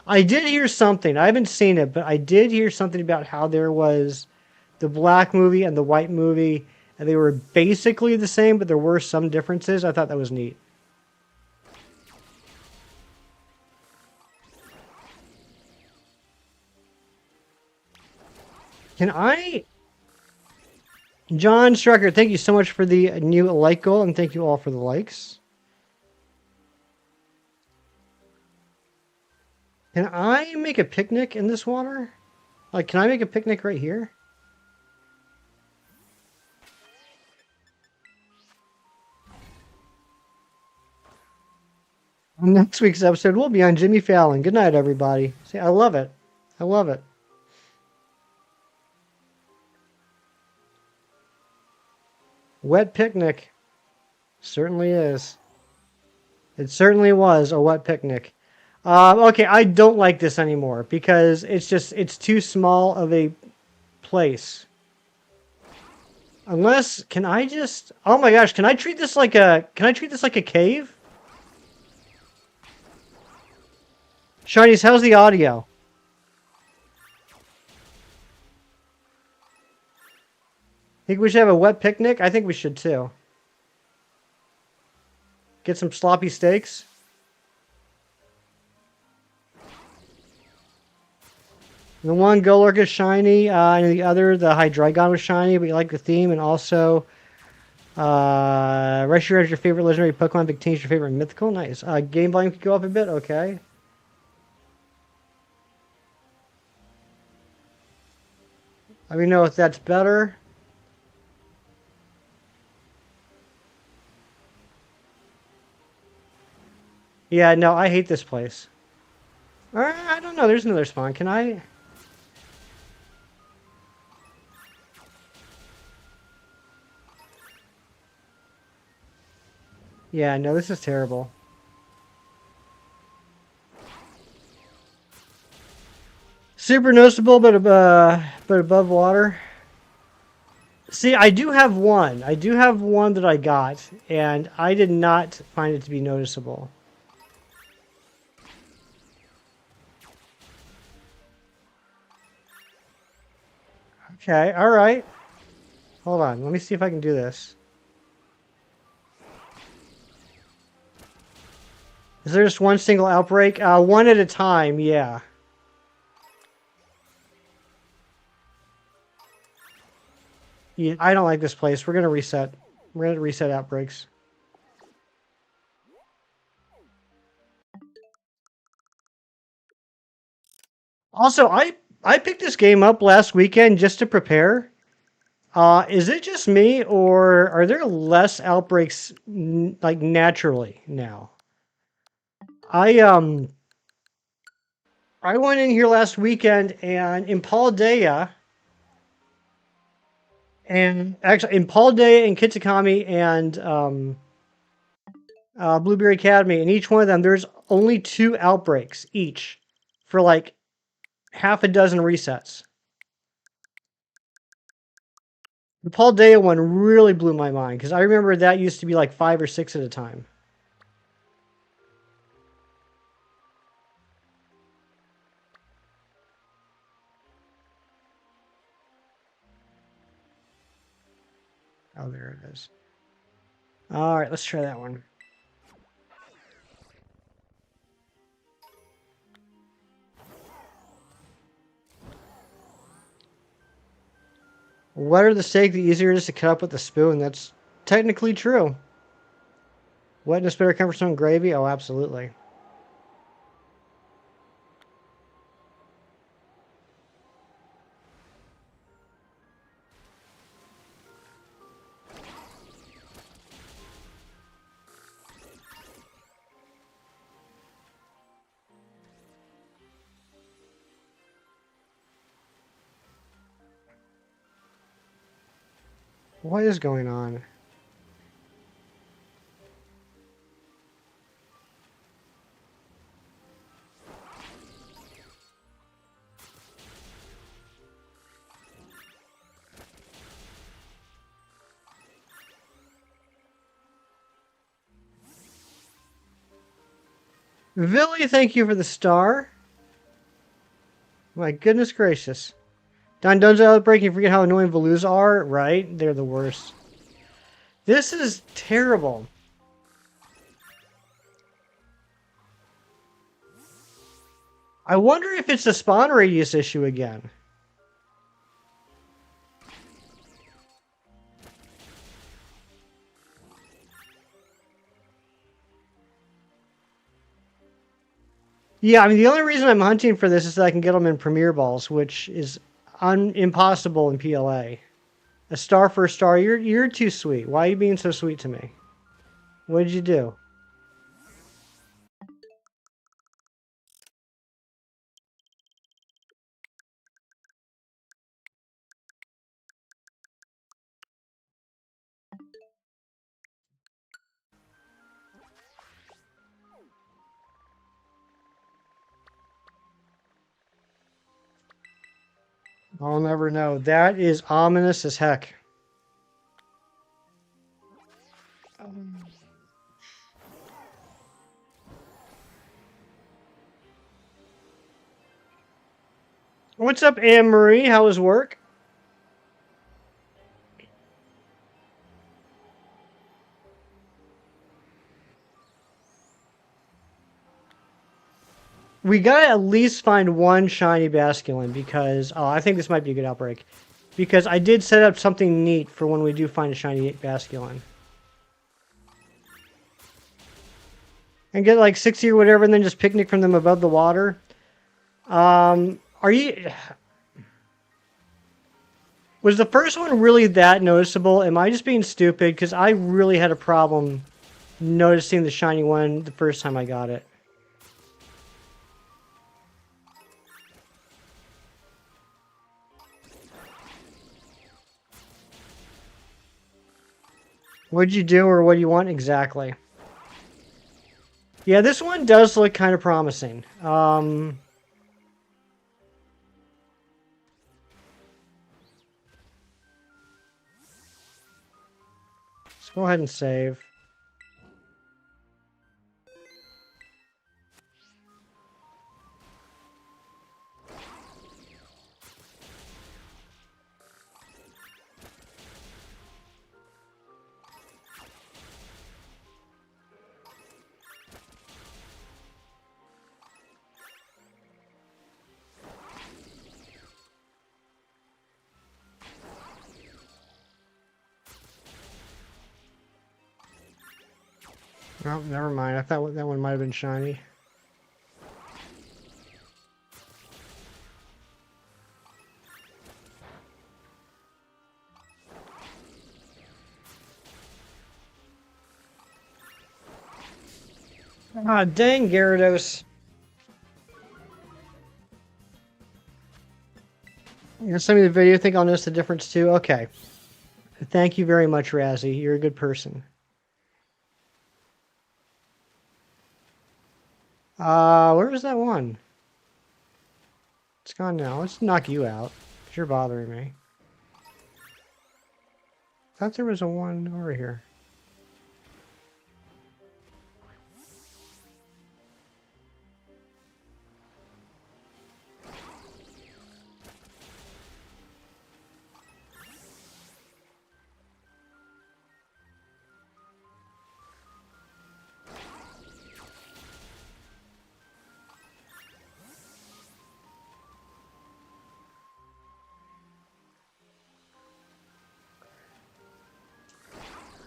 I did hear something. I haven't seen it, but I did hear something about how there was the black movie and the white movie, and they were basically the same, but there were some differences. I thought that was neat. Can I... John Strucker, thank you so much for the new like goal, and thank you all for the likes. Can I make a picnic in this water? Like, can I make a picnic right here? Next week's episode will be on Jimmy Fallon. Good night, everybody. See, I love it. I love it. Wet picnic. Certainly is. It certainly was a wet picnic. Okay, I don't like this anymore because it's too small of a place. Unless, can I just... Oh my gosh, can I treat this like a cave? Shinies, how's the audio? Think we should have a wet picnic? I think we should too. Get some sloppy steaks. The one Golurk is shiny, and the other, the Hydreigon, was shiny, but you like the theme, and also Reshiram is your favorite legendary Pokemon, Victini is your favorite mythical. Nice. Game volume could go up a bit, okay. Let me know if that's better. Yeah, no, I hate this place. I don't know, there's another spawn. Can I... Yeah, no, this is terrible. Super noticeable, but above water. See, I do have one. I do have one that I got, and I did not find it to be noticeable. Okay, alright. Hold on, let me see if I can do this. Is there just one single outbreak? One at a time, yeah. Yeah, I don't like this place. We're gonna reset. We're gonna reset outbreaks. Also, I picked this game up last weekend just to prepare. Is it just me, or are there less outbreaks like naturally now? I um I went in here last weekend and in Paldea and actually in Paldea and Kitakami and Blueberry Academy, and each one of them there's only 2 outbreaks each for like half a dozen resets. The Paldea one really blew my mind because I remember that used to be like 5 or 6 at a time. Oh, there it is. All right, let's try that one. Wetter the steak, the easier it is to cut up with a spoon. That's technically true. Wetness better come from some gravy? Oh, absolutely. What is going on? Villy, thank you for the star. My goodness gracious. Don Dunzo outbreak, you forget how annoying Veloos are, right? They're the worst. This is terrible. I wonder if it's a spawn radius issue again. Yeah, I mean, the only reason I'm hunting for this is that I can get them in Premier Balls, which is impossible in PLA. A star for a star. You're too sweet. Why are you being so sweet to me? What did you do? I'll never know. That is ominous as heck. What's up, Anne Marie? How was work? We gotta at least find one shiny Basculin because I think this might be a good outbreak. Because I did set up something neat for when we do find a shiny Basculin. And get like 60 or whatever and then just picnic from them above the water. Are you... Was the first one really that noticeable? Am I just being stupid? Because I really had a problem noticing the shiny one the first time I got it. What'd you do or what do you want exactly? Yeah, this one does look kind of promising. Let's go ahead and save. Oh, never mind. I thought that one might have been shiny. Ah, dang, Gyarados. You're gonna send me the video. Think I'll notice the difference too? Okay. Thank you very much, Razzie. You're a good person. Where was that one? It's gone now. Let's knock you out. 'Cause you're bothering me. I thought there was a one over here.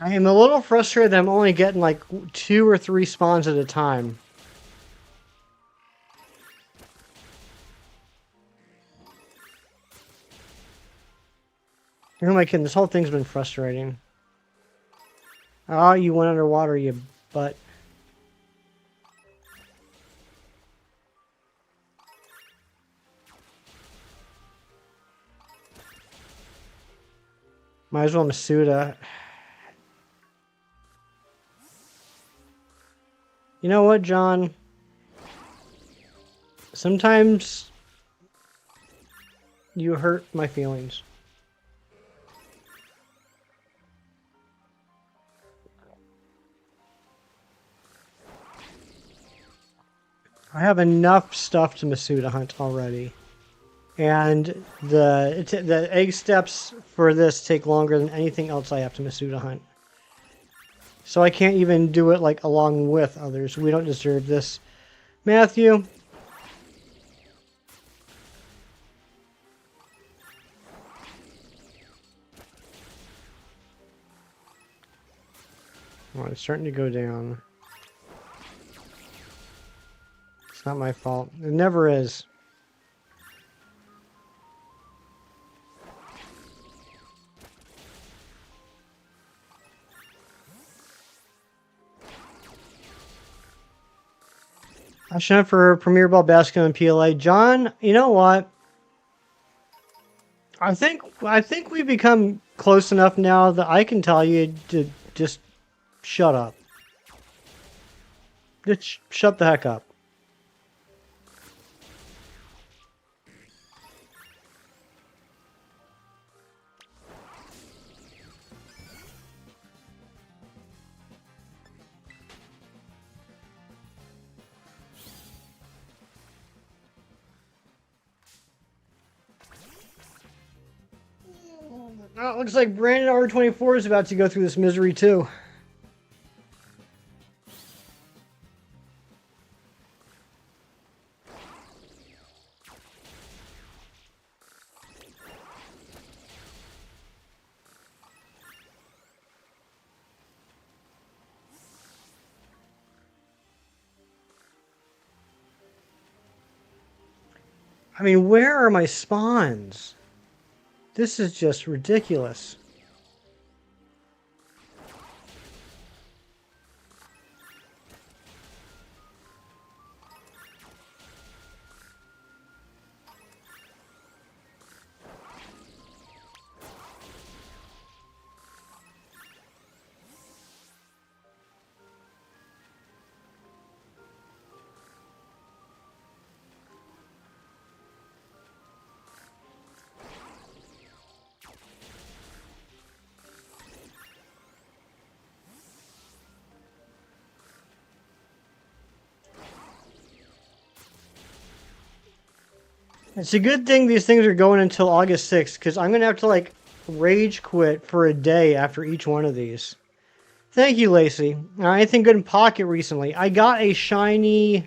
I am a little frustrated that I'm only getting like 2 or 3 spawns at a time. Who am I kidding? This whole thing's been frustrating. Oh, you went underwater, you butt. Might as well Masuda. You know what, John? Sometimes you hurt my feelings. I have enough stuff to Masuda hunt already. And the egg steps for this take longer than anything else I have to Masuda hunt. So I can't even do it like along with others. We don't deserve this. Matthew. Oh, it's starting to go down. It's not my fault. It never is. I should for Premier Ball Basculin and PLA. John, you know what? I think we've become close enough now that I can tell you to just shut up. Just shut the heck up. Oh, it looks like Brandon R24 is about to go through this misery too. I mean, where are my spawns? This is just ridiculous. It's a good thing these things are going until August 6th, because I'm going to have to, like, rage quit for a day after each one of these. Thank you, Lacey. Anything good in Pocket recently? I got a shiny...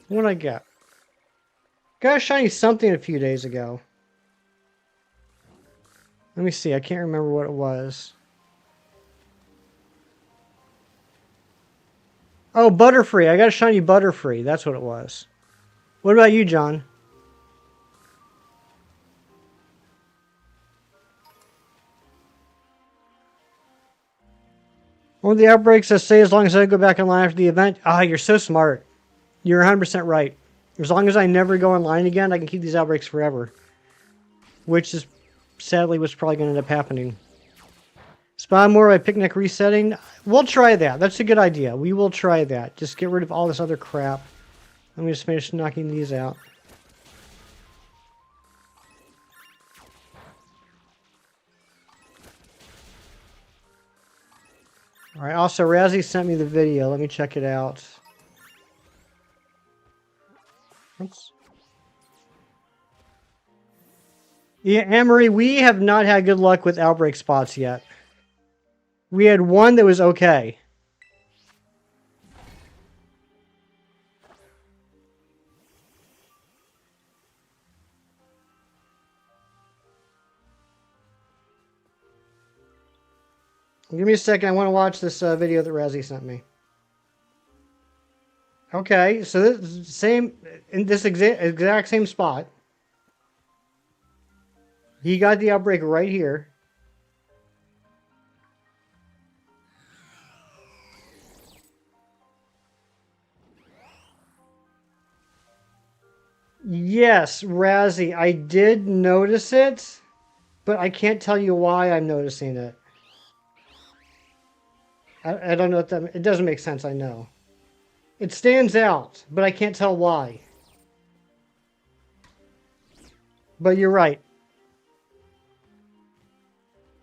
What did I get? Got a shiny something a few days ago. Let me see. I can't remember what it was. Oh, Butterfree. I got a shiny Butterfree. That's what it was. What about you, John? One of the outbreaks that say as long as I go back online after the event. Ah, you're so smart. You're 100% right. As long as I never go online again, I can keep these outbreaks forever. Which is sadly what's probably going to end up happening. Spawn more by picnic resetting. We'll try that. That's a good idea. We will try that. Just get rid of all this other crap. Let me just finish knocking these out. Alright, also Razzie sent me the video. Let me check it out. Oops. Yeah, Amory, we have not had good luck with outbreak spots yet. We had one that was okay. Give me a second. I want to watch this video that Razzie sent me. Okay, so this same in this exact same spot. He got the outbreak right here. Yes, Razzie, I did notice it, but I can't tell you why I'm noticing it. I don't know what that... It doesn't make sense, I know. It stands out, but I can't tell why. But you're right.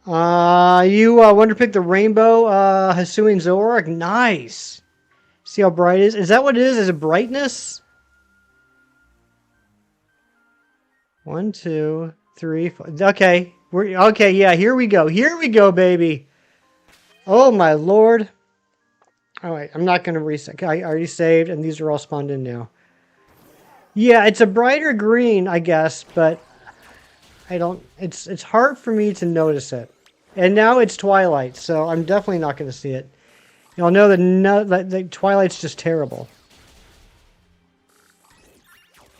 You Wonder Pick the Rainbow Hisuian Zoroark? Nice! See how bright it is? Is that what it is? Is it brightness? 1, 2, 3, 4. Okay. Okay, yeah, here we go. Here we go, baby. Oh my lord. Alright, I'm not going to reset. I already saved, and these are all spawned in now. Yeah, it's a brighter green, I guess, but I don't... It's hard for me to notice it. And now it's Twilight, so I'm definitely not going to see it. You'll know that the Twilight's just terrible.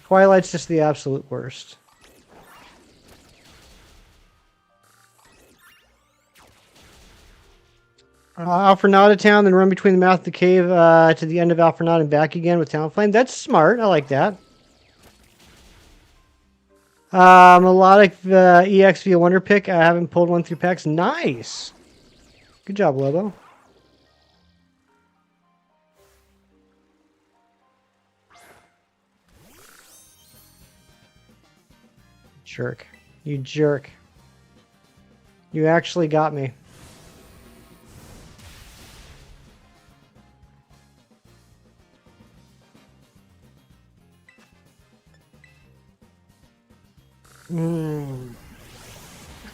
Twilight's just the absolute worst. Alfrenada Town, then run between the mouth of the cave to the end of Alfrenada and back again with Talonflame. That's smart. I like that. Melodic EX via Wonder Pick. I haven't pulled one through packs. Nice. Good job, Lobo. Jerk. You jerk. You actually got me.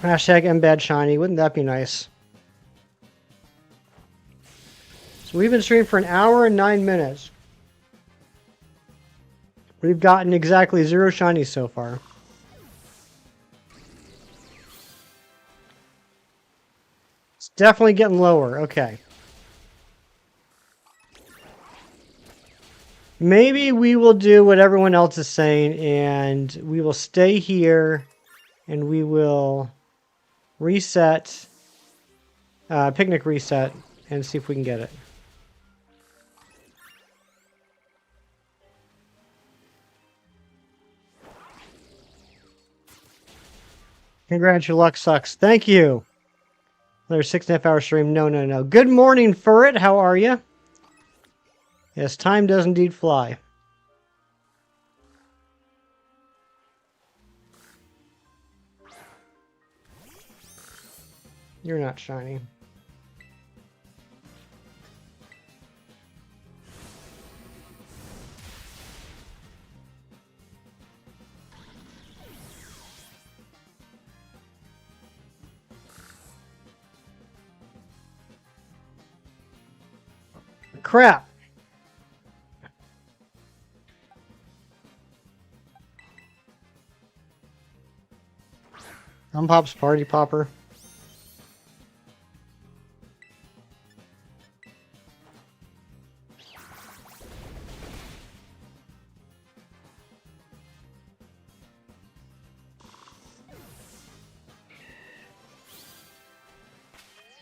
Hashtag embed shiny. Wouldn't that be nice? So we've been streaming for 1 hour and 9 minutes. We've gotten exactly 0 shinies so far. It's definitely getting lower. Okay. Maybe we will do what everyone else is saying, and we will stay here, and we will reset, picnic reset, and see if we can get it. Congrats, your luck sucks. Thank you. Another 6.5 hour stream. No. Good morning, Furret. How are you? Yes, time does indeed fly. You're not shiny. Crap. Unpop's Party Popper.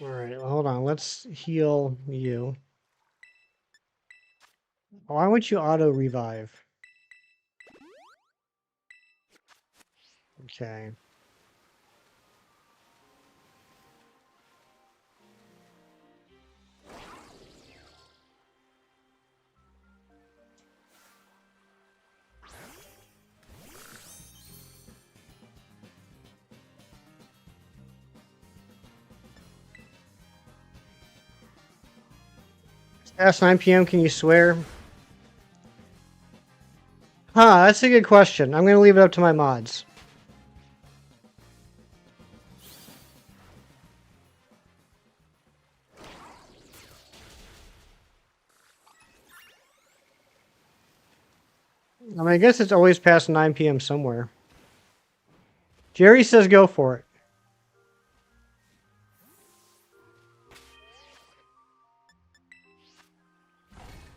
Alright, well, hold on. Let's heal you. Why won't you auto-revive? Okay. Past 9 p.m., can you swear? Huh, that's a good question. I'm going to leave it up to my mods. I mean, I guess it's always past 9 p.m. somewhere. Jerry says go for it.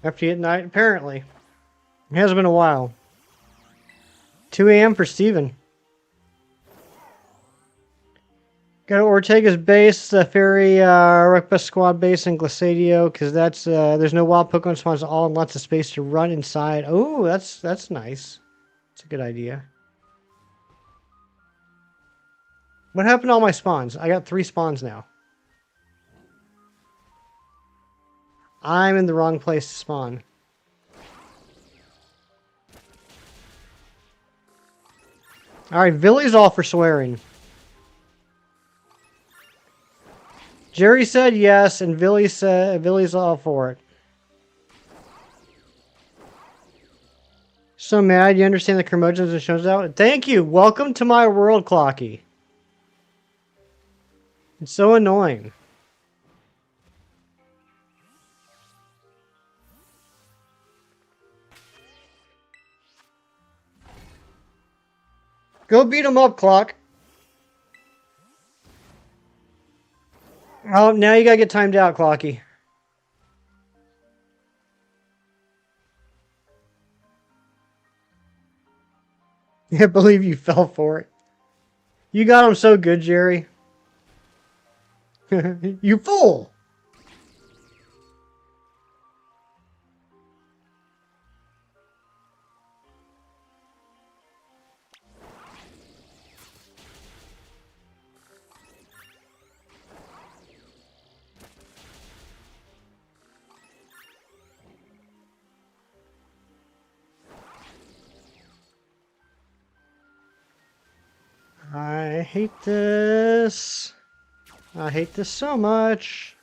After night, apparently. It has been a while. 2 a.m. for Steven. Go to Ortega's base, the Fairy Rekba Squad base in Glaciadio, because that's there's no wild Pokemon spawns at all and lots of space to run inside. Oh, that's nice. That's a good idea. What happened to all my spawns? I got 3 spawns now. I'm in the wrong place to spawn. Alright, Villy's all for swearing. Jerry said yes, and Villy's all for it. So mad, you understand the curmudgeons and shows out? Thank you! Welcome to my world, Clocky. It's so annoying. Go beat him up, Clock. Oh, now you gotta get timed out, Clocky. I can't believe you fell for it. You got him so good, Jerry. You fool! I hate this. I hate this so much.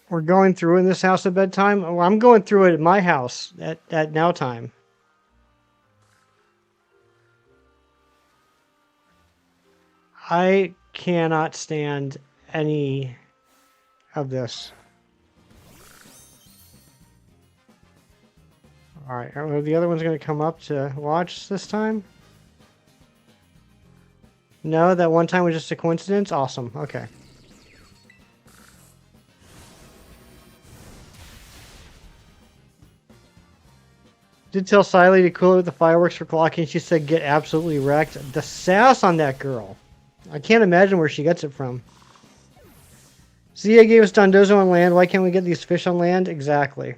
We're going through in this house at bedtime? Oh, I'm going through it at my house at now time. I cannot stand any of this. Alright, are the other ones going to come up to watch this time? No, that one time was just a coincidence? Awesome, okay. Did tell Siley to cool it with the fireworks for Clocky, and she said get absolutely wrecked. The sass on that girl. I can't imagine where she gets it from. Zia gave us Dondozo on land. Why can't we get these fish on land? Exactly.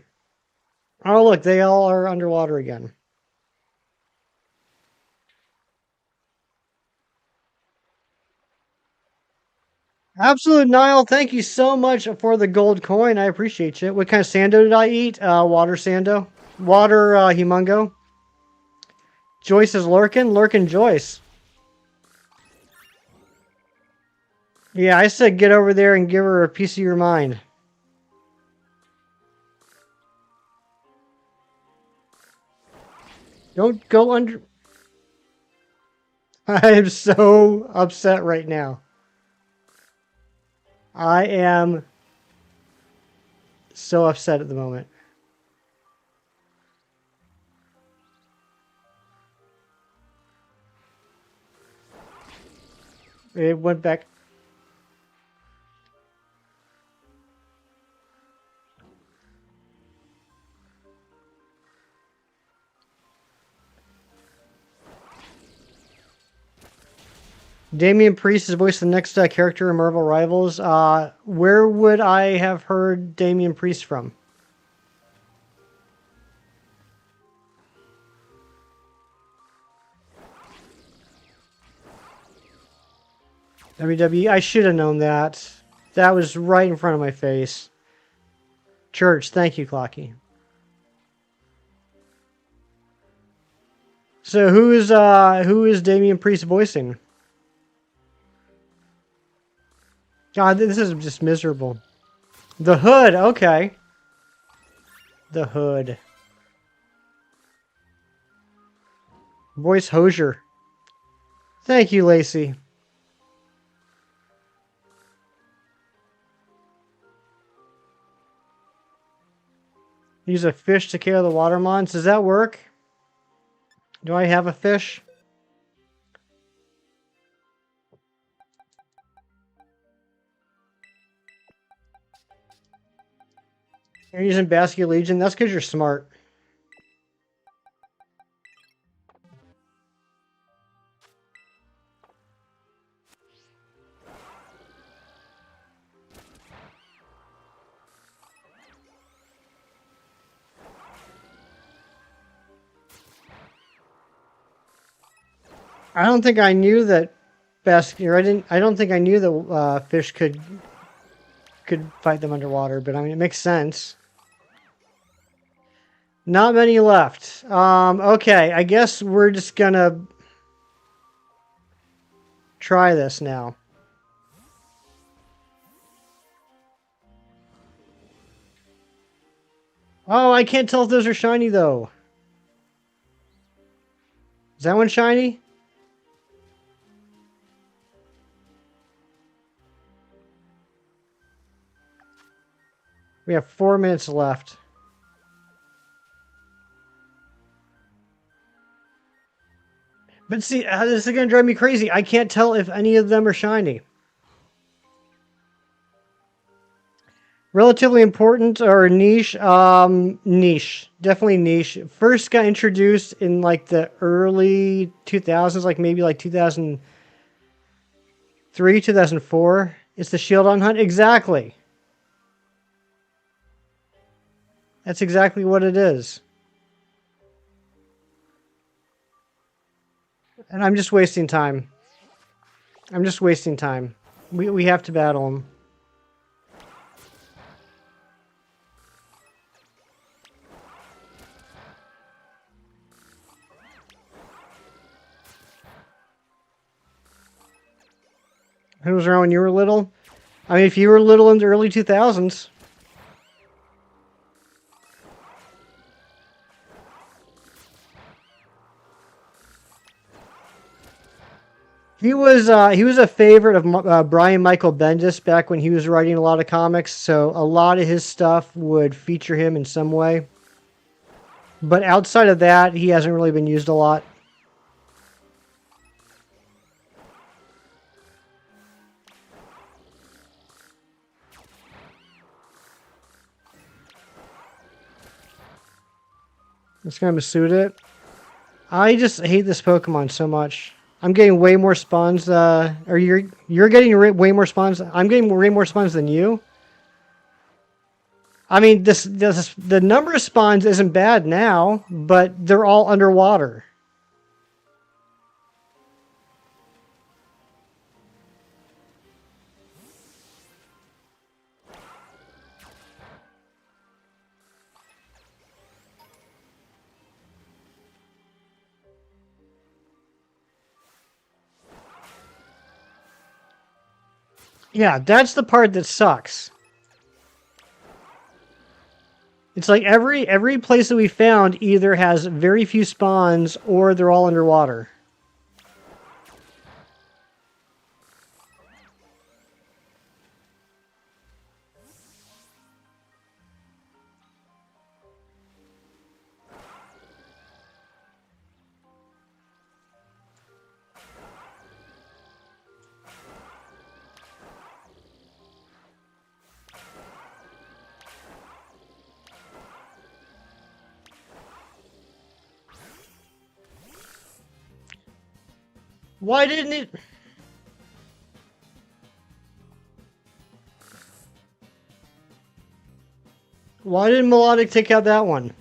Oh, look, they all are underwater again. Absolute Nile, thank you so much for the gold coin. I appreciate you. What kind of sando did I eat? Water sando. Water humongo. Joyce is lurking. Lurking Joyce. Yeah, I said get over there and give her a piece of your mind. Don't go under... I am so upset right now. I am so upset at the moment. It went back. Damian Priest is voicing the next character in Marvel Rivals. Where would I have heard Damian Priest from? WWE. I should have known that. That was right in front of my face. Church. Thank you, Clocky. So who is Damian Priest voicing? God, this is just miserable. The Hood, okay. The Hood. Voice Hosier. Thank you, Lacey. Use a fish to KO the water mons. Does that work? Do I have a fish? You're using Basculin Legion? That's because you're smart. I don't think I knew that I don't think I knew that fish could fight them underwater, but I mean it makes sense. Not many left. Okay, I guess we're just gonna try this now. Oh, I can't tell if those are shiny though. Is that one shiny? We have 4 minutes left. But see, this is going to drive me crazy. I can't tell if any of them are shiny. Relatively important or niche? Niche. Definitely niche. First got introduced in like the early 2000s, like maybe like 2003, 2004. It's the Shieldon Hunt. Exactly. That's exactly what it is. And I'm just wasting time. I'm just wasting time. We have to battle him. Who was around when you were little? I mean, if you were little in the early 2000s. He was a favorite of Brian Michael Bendis back when he was writing a lot of comics, so a lot of his stuff would feature him in some way. But outside of that, he hasn't really been used a lot. It's gonna suit it. I just hate this Pokemon so much. I'm getting way more spawns. Or you're getting way more spawns. I'm getting way more spawns than you. I mean, the number of spawns isn't bad now, but they're all underwater. Yeah, that's the part that sucks. It's like every place that we found either has very few spawns or they're all underwater. Why didn't it? Why didn't Melodic take out that one?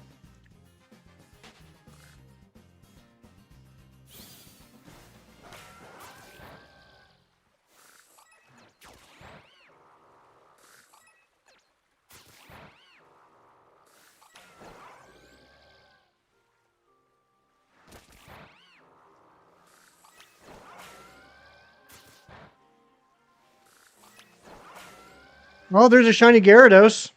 Oh, there's a shiny Gyarados.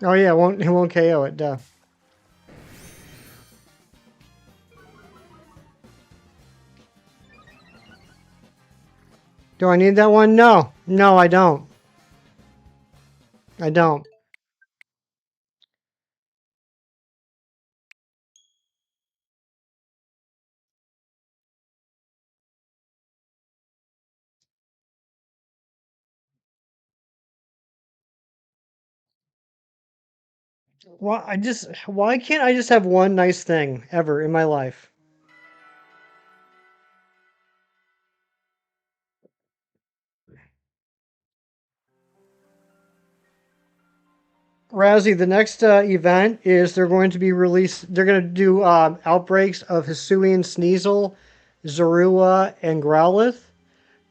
Oh yeah, it won't KO it, duh. Do I need that one? No. No, I don't. I don't. Why can't I just have one nice thing ever in my life? Razzie, the next event is they're going to be released. They're going to do outbreaks of Hisuian Sneasel, Zorua, and Growlithe,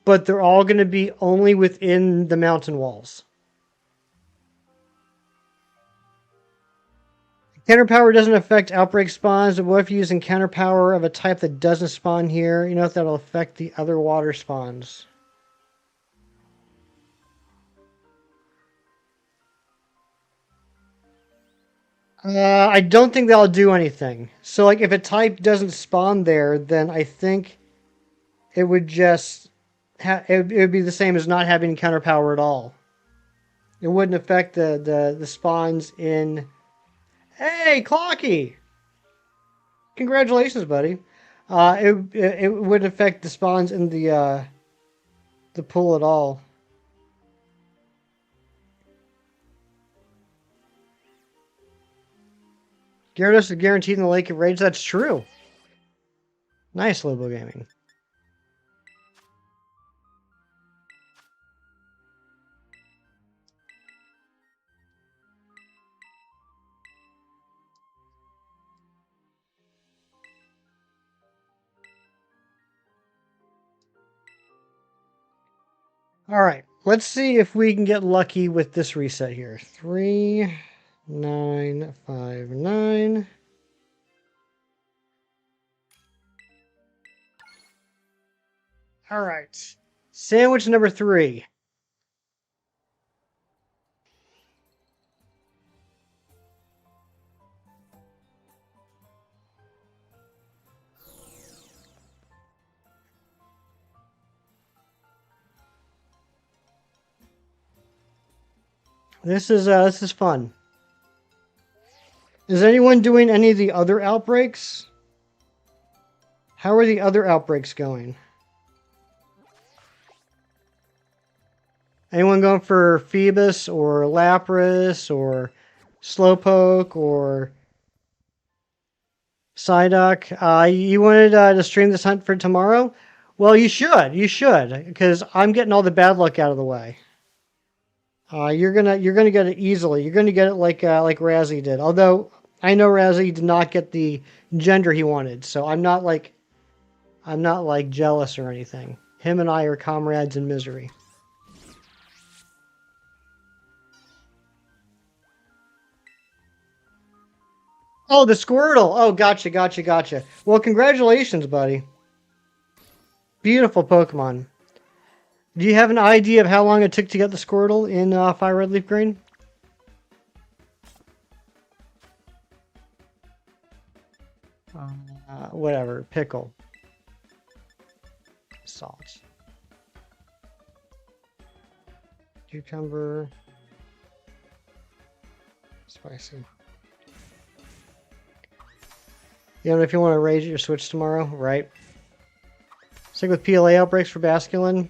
but they're all going to be only within the mountain walls. Counter power doesn't affect outbreak spawns, but what if you use counter power of a type that doesn't spawn here? You know if that'll affect the other water spawns. I don't think that'll do anything. So, like, if a type doesn't spawn there, then I think it would just it would be the same as not having counter power at all. It wouldn't affect the spawns in. Hey, Clocky! Congratulations, buddy. It wouldn't affect the spawns in the pool at all. Gyarados is guaranteed in the Lake of Rage. That's true. Nice, Lobo Gaming. All right, let's see if we can get lucky with this reset here. 3959. All right, sandwich number 3. This is fun. Is anyone doing any of the other outbreaks? How are the other outbreaks going? Anyone going for Phoebus or Lapras or Slowpoke or Psyduck? You wanted to stream this hunt for tomorrow? Well, you should. You should, because I'm getting all the bad luck out of the way. You're gonna get it easily. You're gonna get it like Razzie did. Although I know Razzie did not get the gender he wanted, so I'm not like jealous or anything. Him and I are comrades in misery. Oh, the Squirtle. Oh, gotcha. Well, congratulations, buddy. Beautiful Pokemon. Do you have an idea of how long it took to get the Squirtle in Fire Red Leaf Green? Whatever. Pickle. Salt. Cucumber. Spicy. You know if you want to raise your Switch tomorrow, right? Stick with PLA outbreaks for Basculin.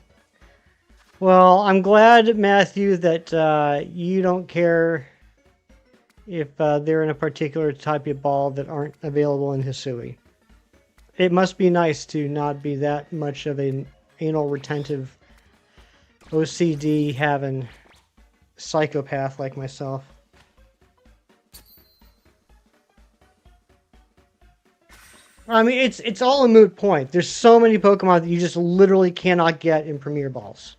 Well, I'm glad, Matthew, that you don't care if they're in a particular type of ball that aren't available in Hisui. It must be nice to not be that much of an anal retentive OCD having psychopath like myself. I mean, it's all a moot point. There's so many Pokemon that you just literally cannot get in Premier Balls.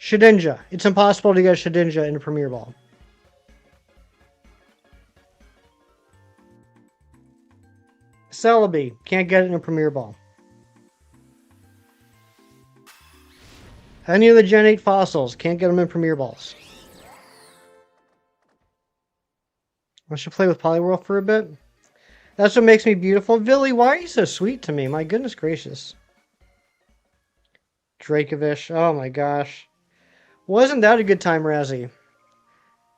Shedinja. It's impossible to get Shedinja in a Premier Ball. Celebi. Can't get it in a Premier Ball. Any of the Gen 8 fossils. Can't get them in Premier Balls. I should play with Poliwhirl for a bit. That's what makes me beautiful. Villy, why are you so sweet to me? My goodness gracious. Dracovish. Oh my gosh. Wasn't that a good time, Razzie?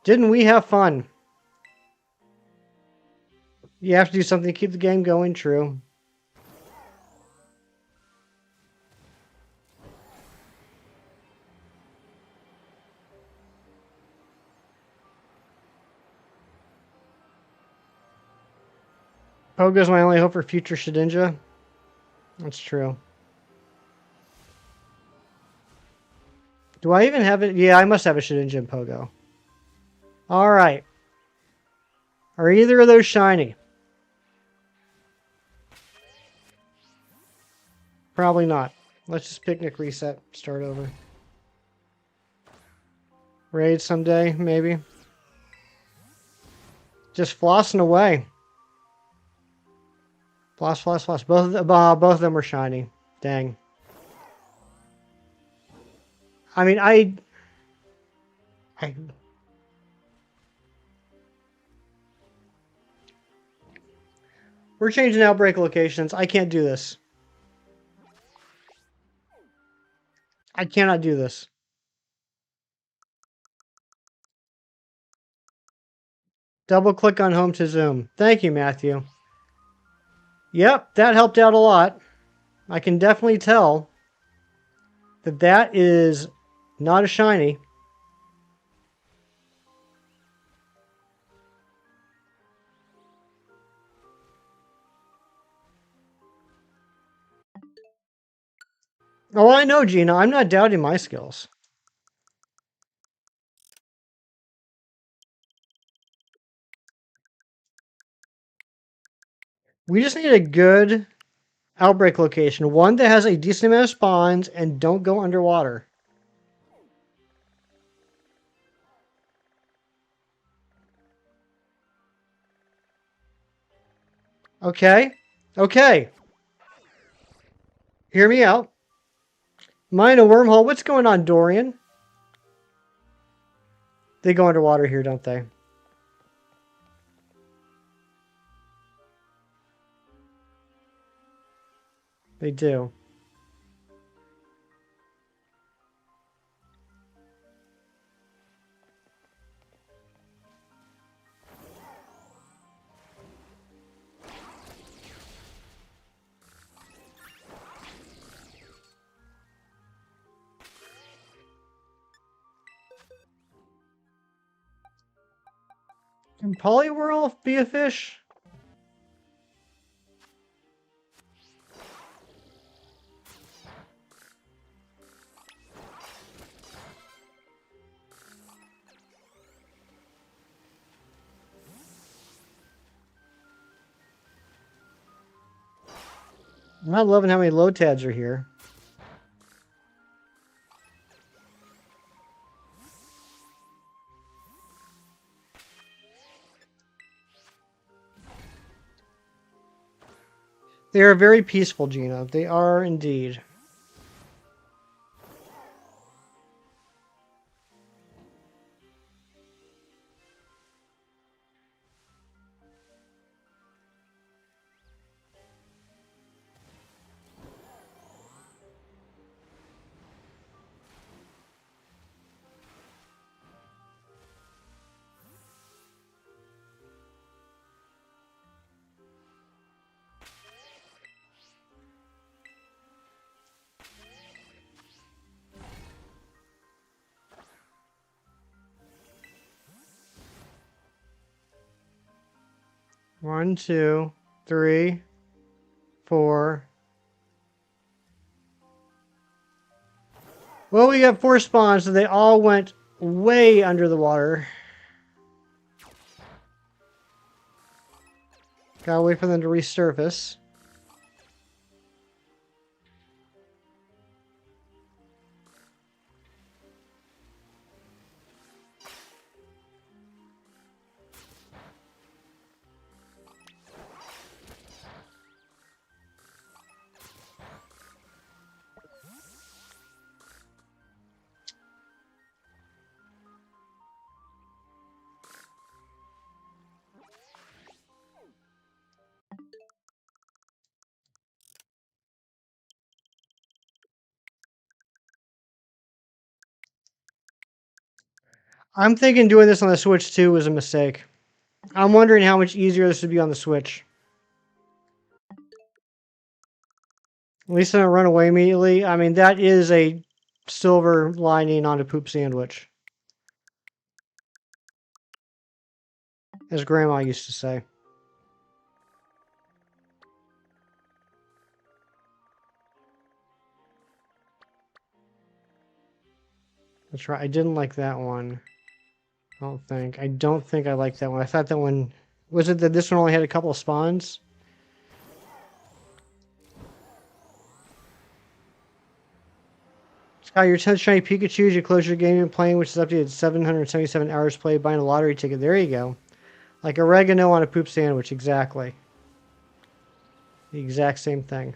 Didn't we have fun? You have to do something to keep the game going, true. Pogo's my only hope for future Shedinja. That's true. Do I even have it? Yeah, I must have a Shedinja in Pogo. Alright. Are either of those shiny? Probably not. Let's just picnic reset. Start over. Raid someday, maybe. Just flossing away. Floss, floss, floss. Both of them were shiny. Dang. I mean, I we're changing outbreak locations. I can't do this. I cannot do this. Double click on home to zoom. Thank you, Matthew. Yep, that helped out a lot. I can definitely tell that that is not a shiny. Oh, I know, Gina. I'm not doubting my skills. We just need a good outbreak location. One that has a decent amount of spawns and don't go underwater. Okay? Okay. Hear me out. Mine a wormhole. What's going on, Dorian? They go underwater here, don't they? They do. Can Poliwhirl be a fish? I'm not loving how many Lotads are here. They are very peaceful, Gina. They are indeed. 1, 2, 3, 4. Well, we got 4 spawns, so they all went way under the water. Gotta wait for them to resurface. I'm thinking doing this on the Switch 2 was a mistake. I'm wondering how much easier this would be on the Switch. At least I don't run away immediately. I mean, that is a silver lining on a poop sandwich, as Grandma used to say. That's right. I didn't like that one. I don't think I liked that one. I thought that one... Was it that this one only had a couple of spawns? Sky, your 10th shiny Pikachu, you close your game and playing, which is up to 777 hours played, buying a lottery ticket. There you go. Like oregano on a poop sandwich, exactly. The exact same thing.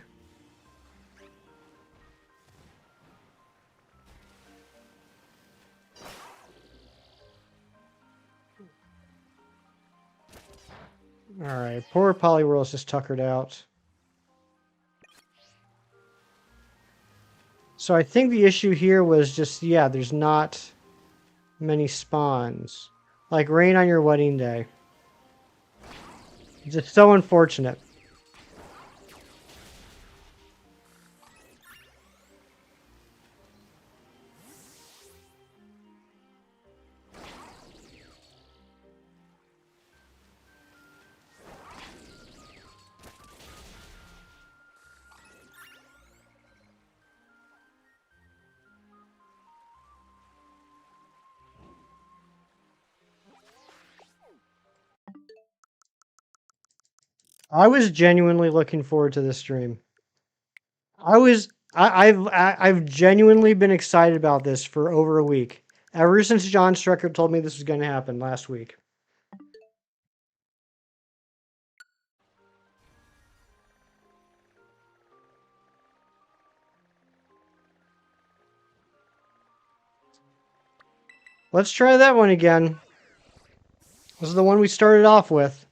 Alright, poor Poliwhirl's just tuckered out. So I think the issue here was just, yeah, there's not many spawns. Like rain on your wedding day. Just so unfortunate. I was genuinely looking forward to this stream. I've genuinely been excited about this for over a week. Ever since John Strecker told me this was going to happen last week. Let's try that one again. This is the one we started off with.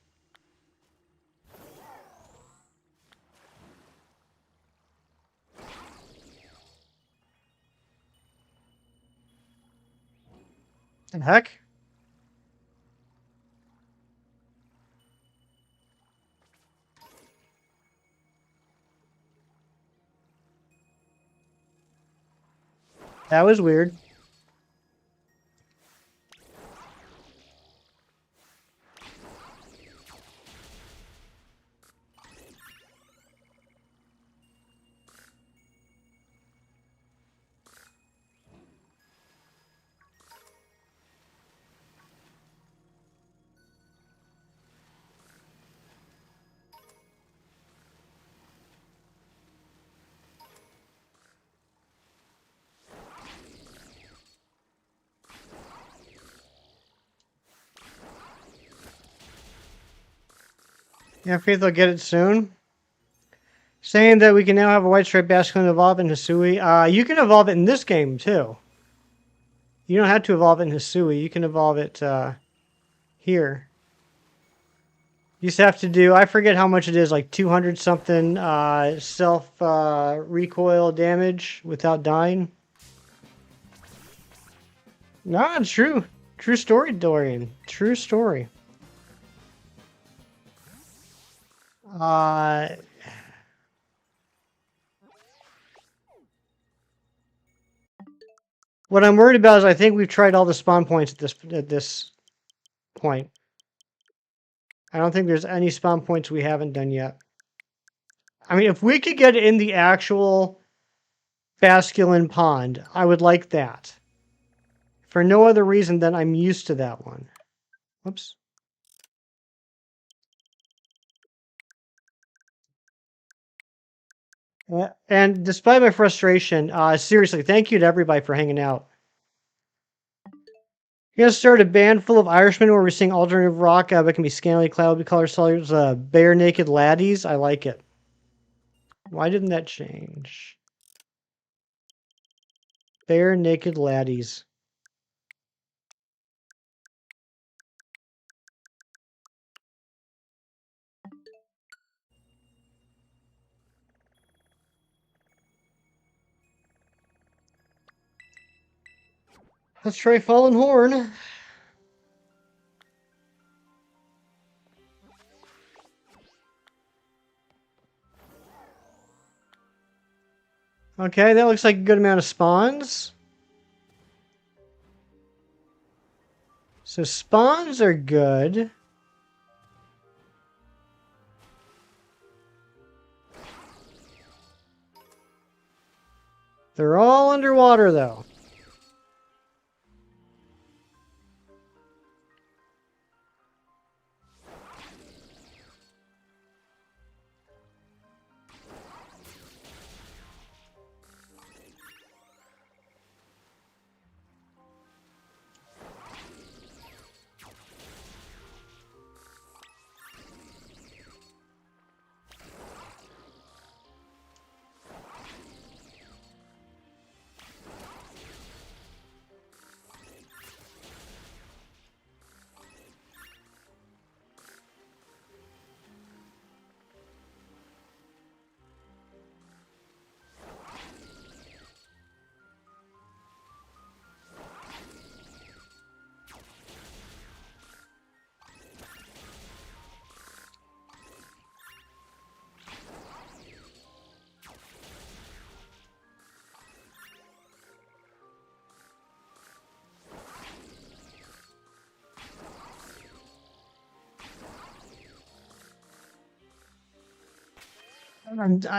The heck? That was weird. Yeah, Faith will get it soon. Saying that we can now have a white striped Basculin evolve in Hisui. You can evolve it in this game, too. You don't have to evolve it in Hisui. You can evolve it here. You just have to do, I forget how much it is, like 200 something self recoil damage without dying. No, it's true. True story, Dorian. True story. What I'm worried about is I think we've tried all the spawn points at this point. I don't think there's any spawn points we haven't done yet. I mean, if we could get in the actual Basculin pond, I would like that. For no other reason than I'm used to that one. Whoops. And despite my frustration, seriously, thank you to everybody for hanging out. You're going to start a band full of Irishmen where we sing alternative rock, but can be scantily clad with color colors, bare naked laddies. I like it. Why didn't that change? Bare naked laddies. Let's try Fallen Horn. Okay, that looks like a good amount of spawns. So spawns are good. They're all underwater, though.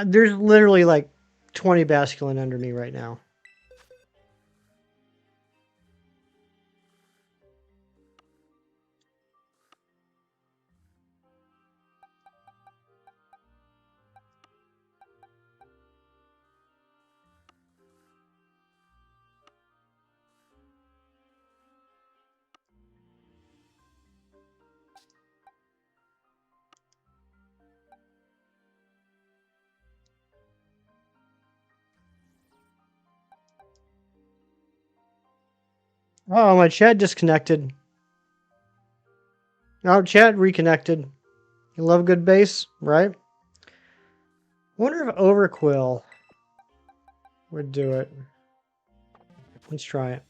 There's literally like 20 Basculin under me right now. Oh, my chat disconnected. Oh, chat reconnected. You love a good base, right? Wonder if Overquill would do it. Let's try it.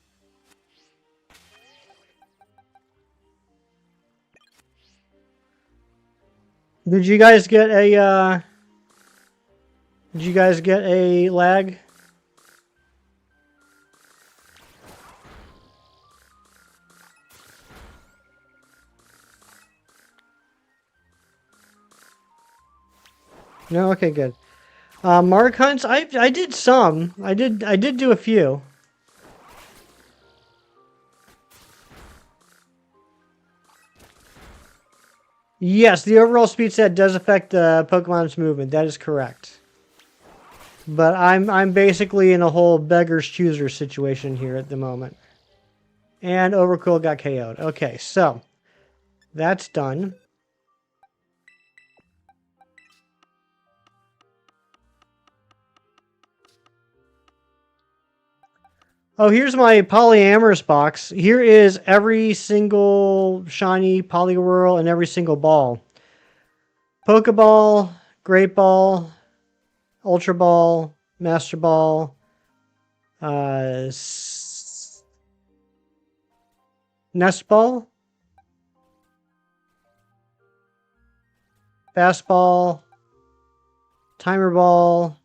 Did you guys get a Did you guys get a lag? No, okay, good. Mark hunts, I did some. I did do a few. Yes, the overall speed set does affect Pokemon's movement. That is correct. But I'm basically in a whole beggar's chooser situation here at the moment. And Overquill got KO'd. Okay, so that's done. Oh, here's my polyamorous box. Here is every single shiny Poliwhirl and every single ball. Pokeball, Great Ball, Ultra Ball, Master Ball, Nest Ball, Fastball, Timer Ball,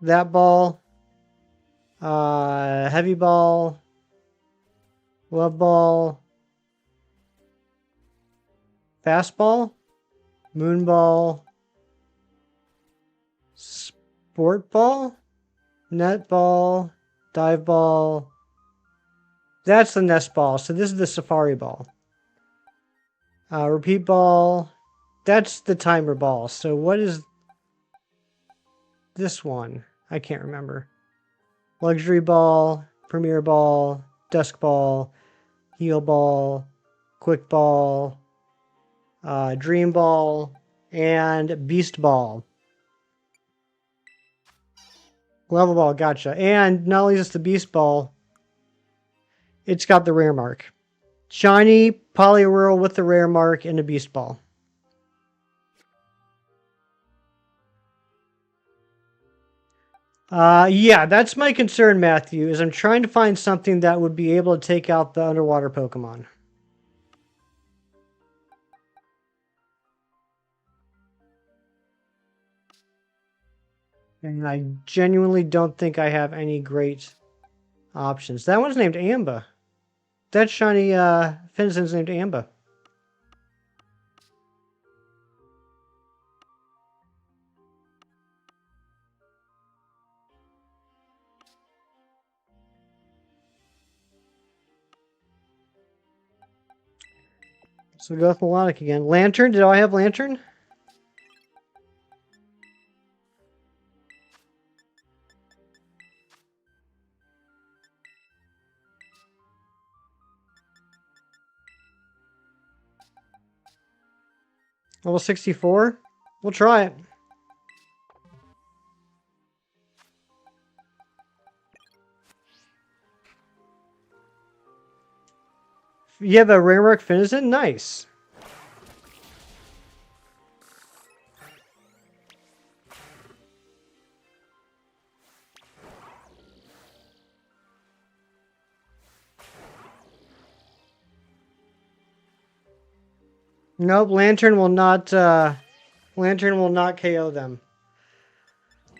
that ball, Heavy Ball, Love Ball, Fastball, Moonball, Sport Ball, Netball, Dive Ball. That's the Nest Ball. So this is the Safari Ball. Repeat Ball. That's the Timer Ball. So what is this one? I can't remember. Luxury Ball, Premier Ball, Dusk Ball, Heal Ball, Quick Ball, Dream Ball, and Beast Ball. Level Ball, gotcha. And not only is this the Beast Ball, it's got the rare mark. Shiny Poliwhirl with the rare mark and a Beast Ball. Yeah, that's my concern, Matthew, is I'm trying to find something that would be able to take out the underwater Pokemon. And I genuinely don't think I have any great options. That one's named Amba. That shiny Finizen's named Amba. So go with Melodic again. Lantern, did I have Lantern? Level 64? We'll try it. You have a rare mark Finizen? Nice. Nope, Lantern will not KO them.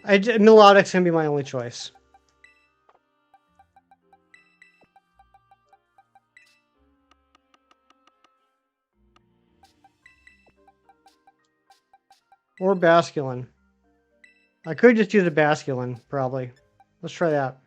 Melodic's gonna be my only choice. Or Basculin. I could just use a Basculin, probably. Let's try that.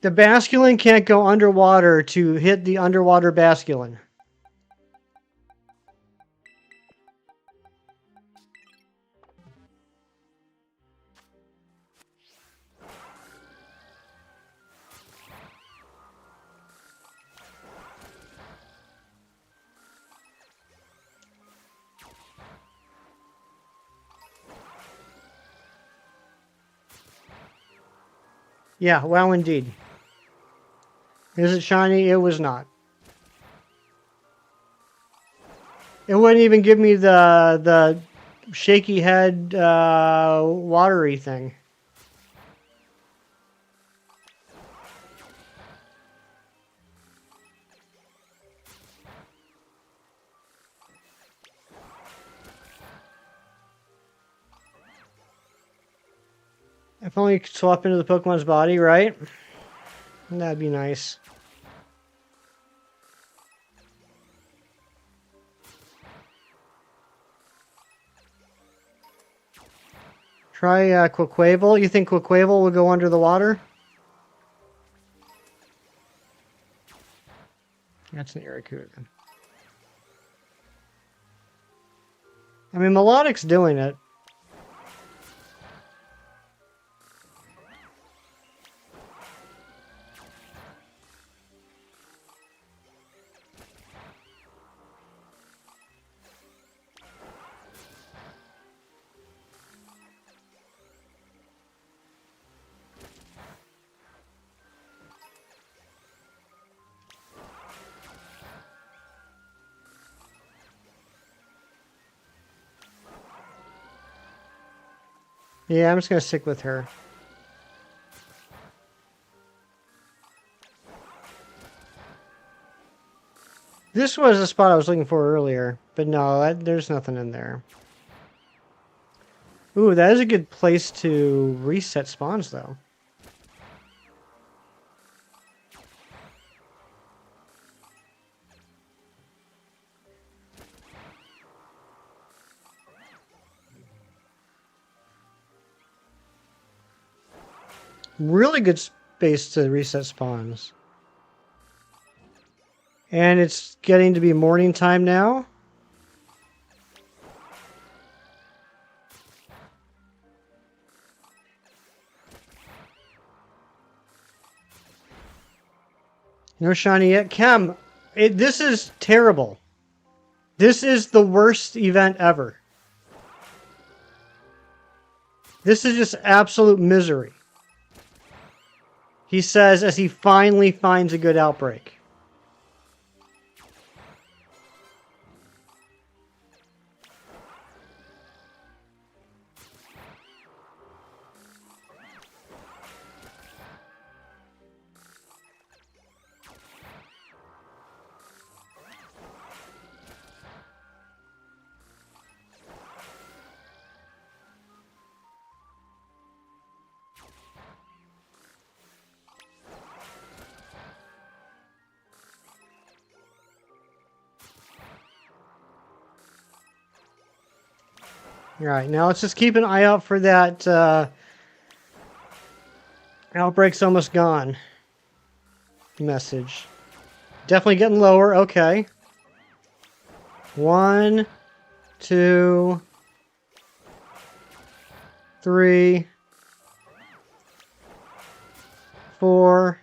The Basculin can't go underwater to hit the underwater Basculin. Yeah, wow indeed. Is it shiny? It was not. It wouldn't even give me the shaky head watery thing. If only you could swap into the Pokemon's body, right? That'd be nice. Try Quaquaval. You think Quaquaval will go under the water? That's an Irricuda. I mean, Melodic's doing it. Yeah, I'm just going to stick with her. This was the spot I was looking for earlier, but no, there's nothing in there. Ooh, that is a good place to reset spawns, though. Really good space to reset spawns. And it's getting to be morning time now. No shiny yet. Chem, this is terrible. This is the worst event ever. This is just absolute misery. He says as he finally finds a good outbreak. All right, now let's just keep an eye out for that outbreak's almost gone message. Definitely getting lower. Okay. 1, 2, 3, 4,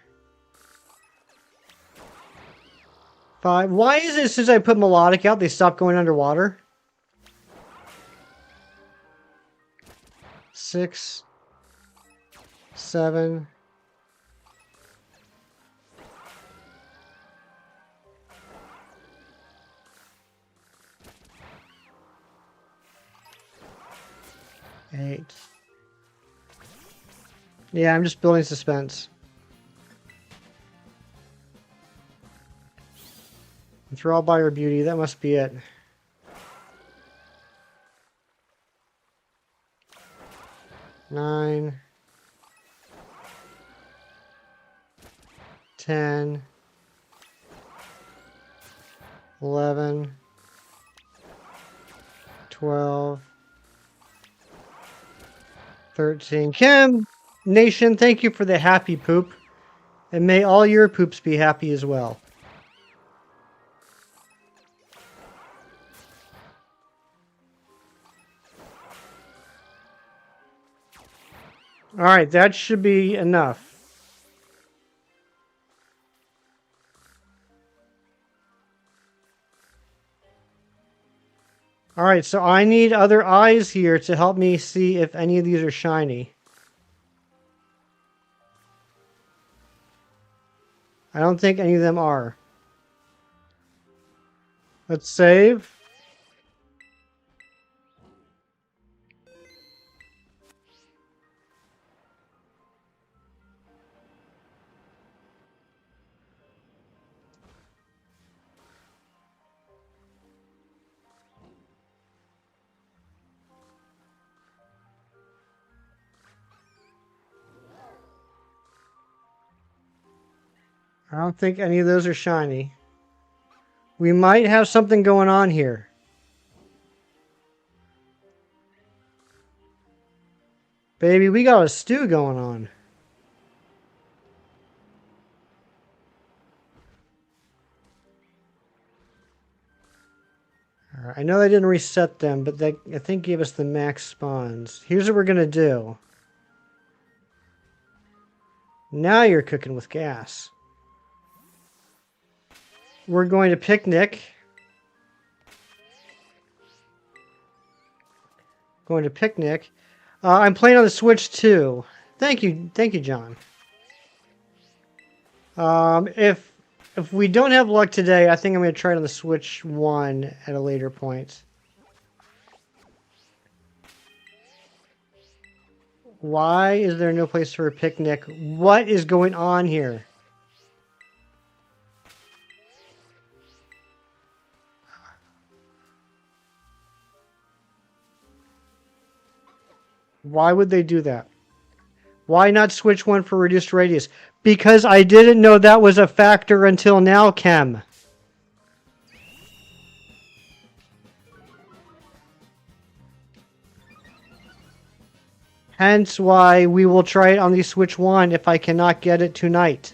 5. Why is it since I put melodic out, they stop going underwater? 6, 7. Eight. Yeah, I'm just building suspense. Enthralled by her beauty, that must be it. 9, 10, 11, 12, 13. Kim Nation, thank you for the happy poop. And may all your poops be happy as well. Alright, that should be enough. Alright, so I need other eyes here to help me see if any of these are shiny. I don't think any of them are. Let's save. I don't think any of those are shiny. We might have something going on here. Baby, we got a stew going on. Alright, I know they didn't reset them, but they, I think, gave us the max spawns. Here's what we're going to do. Now you're cooking with gas. We're going to picnic. Going to picnic. I'm playing on the Switch 2. Thank you, John. If we don't have luck today, I think I'm going to try it on the Switch 1 at a later point. Why is there no place for a picnic? What is going on here? Why would they do that? Why not switch one for reduced radius? Because I didn't know that was a factor until now, Kem. Hence why we will try it on the Switch 1 if I cannot get it tonight.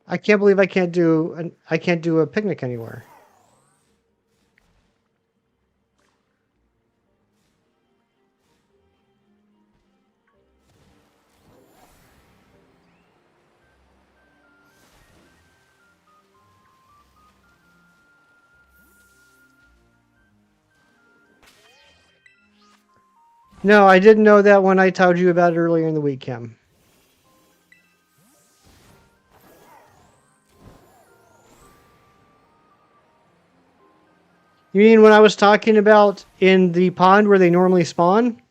I can't believe I can't do a picnic anywhere. No, I didn't know that when I told you about it earlier in the week, Kim. You mean when I was talking about in the pond where they normally spawn?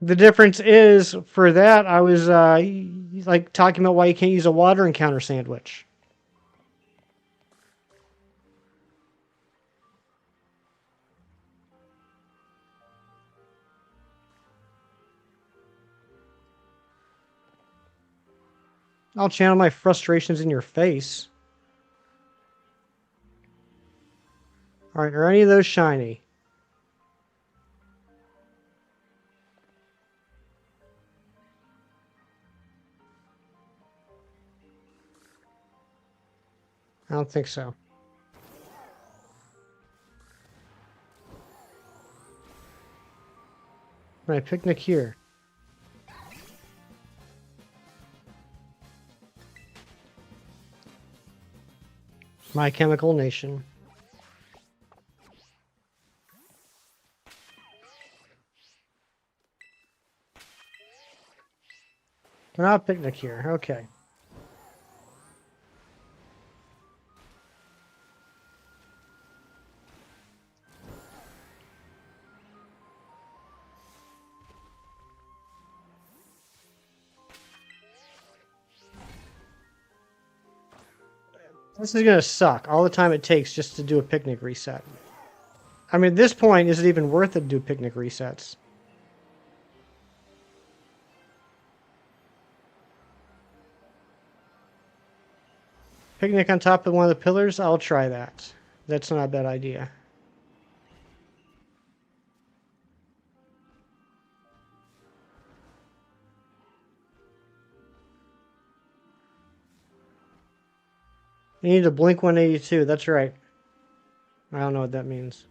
The difference is, for that, I was like talking about why you can't use a water encounter sandwich. I'll channel my frustrations in your face. Alright, are any of those shiny? I don't think so. My picnic here. My Chemical Nation. We're not a picnic here. Okay. This is going to suck. All the time it takes just to do a picnic reset. I mean, at this point, is it even worth it to do picnic resets? Picnic on top of one of the pillars? I'll try that. That's not a bad idea. You need to blink 182. That's right. I don't know what that means.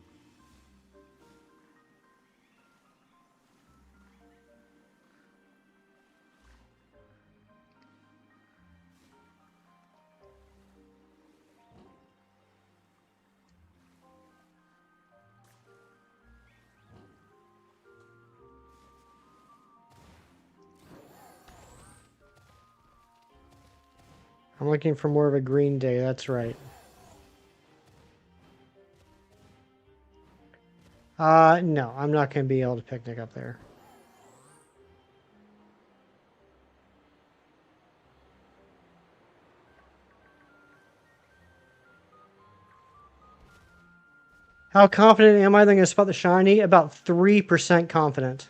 I'm looking for more of a green day. That's right. No, I'm not going to be able to picnic up there. How confident am I that I'm going to spot the shiny? About 3% confident.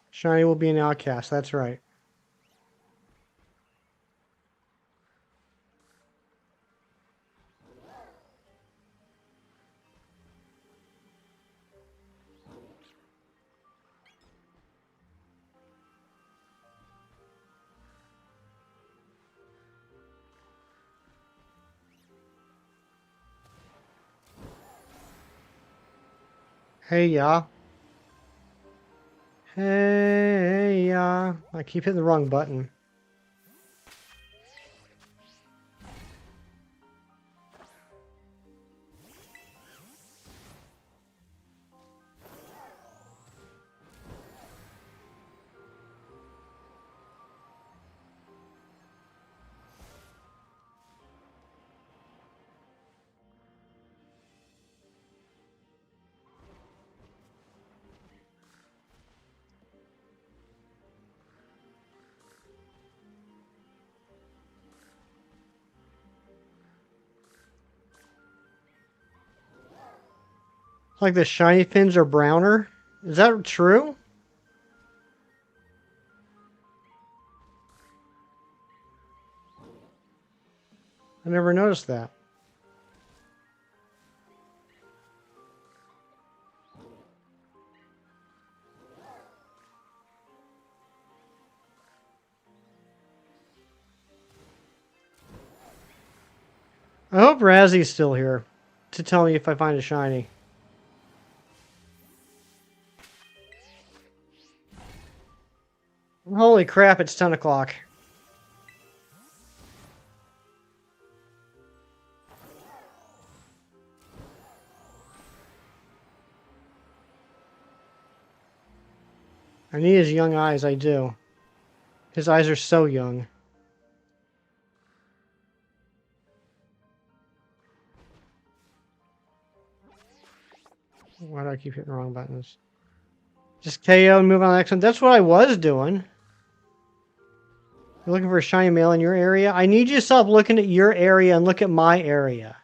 Shiny will be an outcast. That's right. Hey, ya. Hey, ya. I keep hitting the wrong button. Like the shiny fins are browner. Is that true? I never noticed that. I hope Razzy's still here to tell me if I find a shiny. Holy crap, it's 10 o'clock. I need his young eyes, I do. His eyes are so young. Why do I keep hitting the wrong buttons? Just KO and move on to the next one. That's what I was doing. You're looking for a shiny male in your area? I need you to stop looking at your area and look at my area.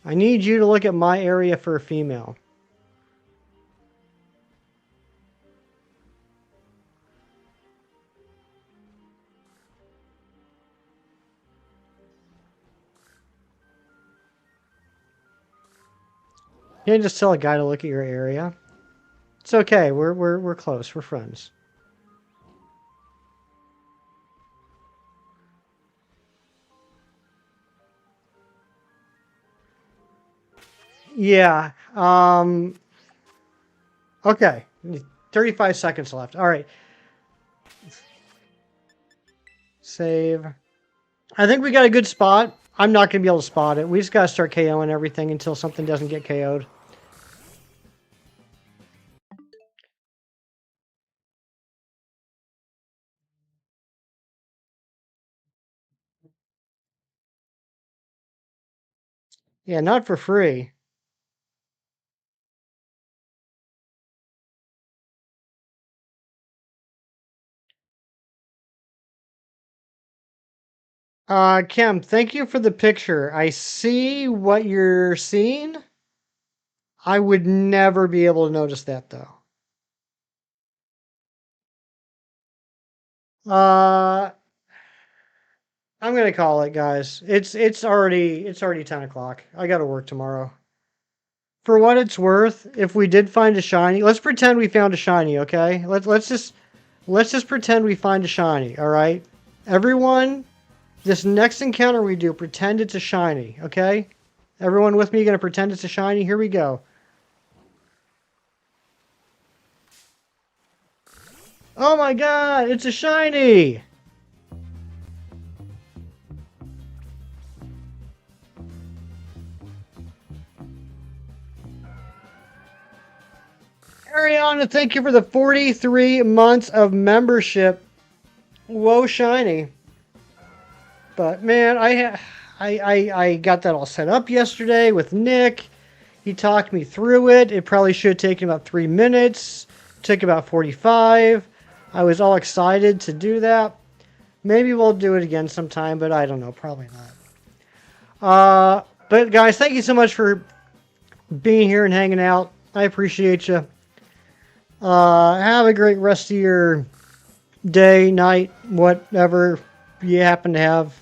I need you to look at my area for a female. You can't just tell a guy to look at your area. It's okay. We're close. We're friends. Yeah. Okay. 35 seconds left. All right. Save. I think we got a good spot. I'm not going to be able to spot it. We just got to start KOing everything until something doesn't get KO'd. Yeah, not for free. Kim, thank you for the picture. I see what you're seeing. I would never be able to notice that though. Uh, I'm gonna call it, guys. It's already 10 o'clock. I gotta work tomorrow. For what it's worth, if we did find a shiny, let's pretend we found a shiny, okay? Let's just pretend we find a shiny, all right? Everyone, this next encounter we do, pretend it's a shiny, okay? Everyone with me gonna pretend it's a shiny? Here we go. Oh my god, it's a shiny! Ariana, thank you for the 43 months of membership. Whoa, shiny. But man, I got that all set up yesterday with Nick. He talked me through it. It probably should have taken about 3 minutes. Took about 45. I was all excited to do that. Maybe we'll do it again sometime, but I don't know. Probably not. But guys, thank you so much for being here and hanging out. I appreciate you. Have a great rest of your day, night, whatever you happen to have.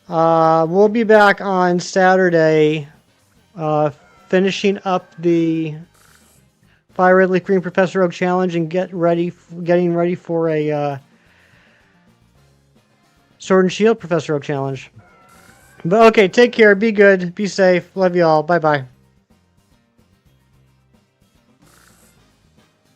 We'll be back on Saturday, finishing up the Fire Red Leaf Green Professor Oak Challenge and getting ready for a Sword and Shield Professor Oak Challenge. But okay, take care, be good, be safe, love you all, bye bye.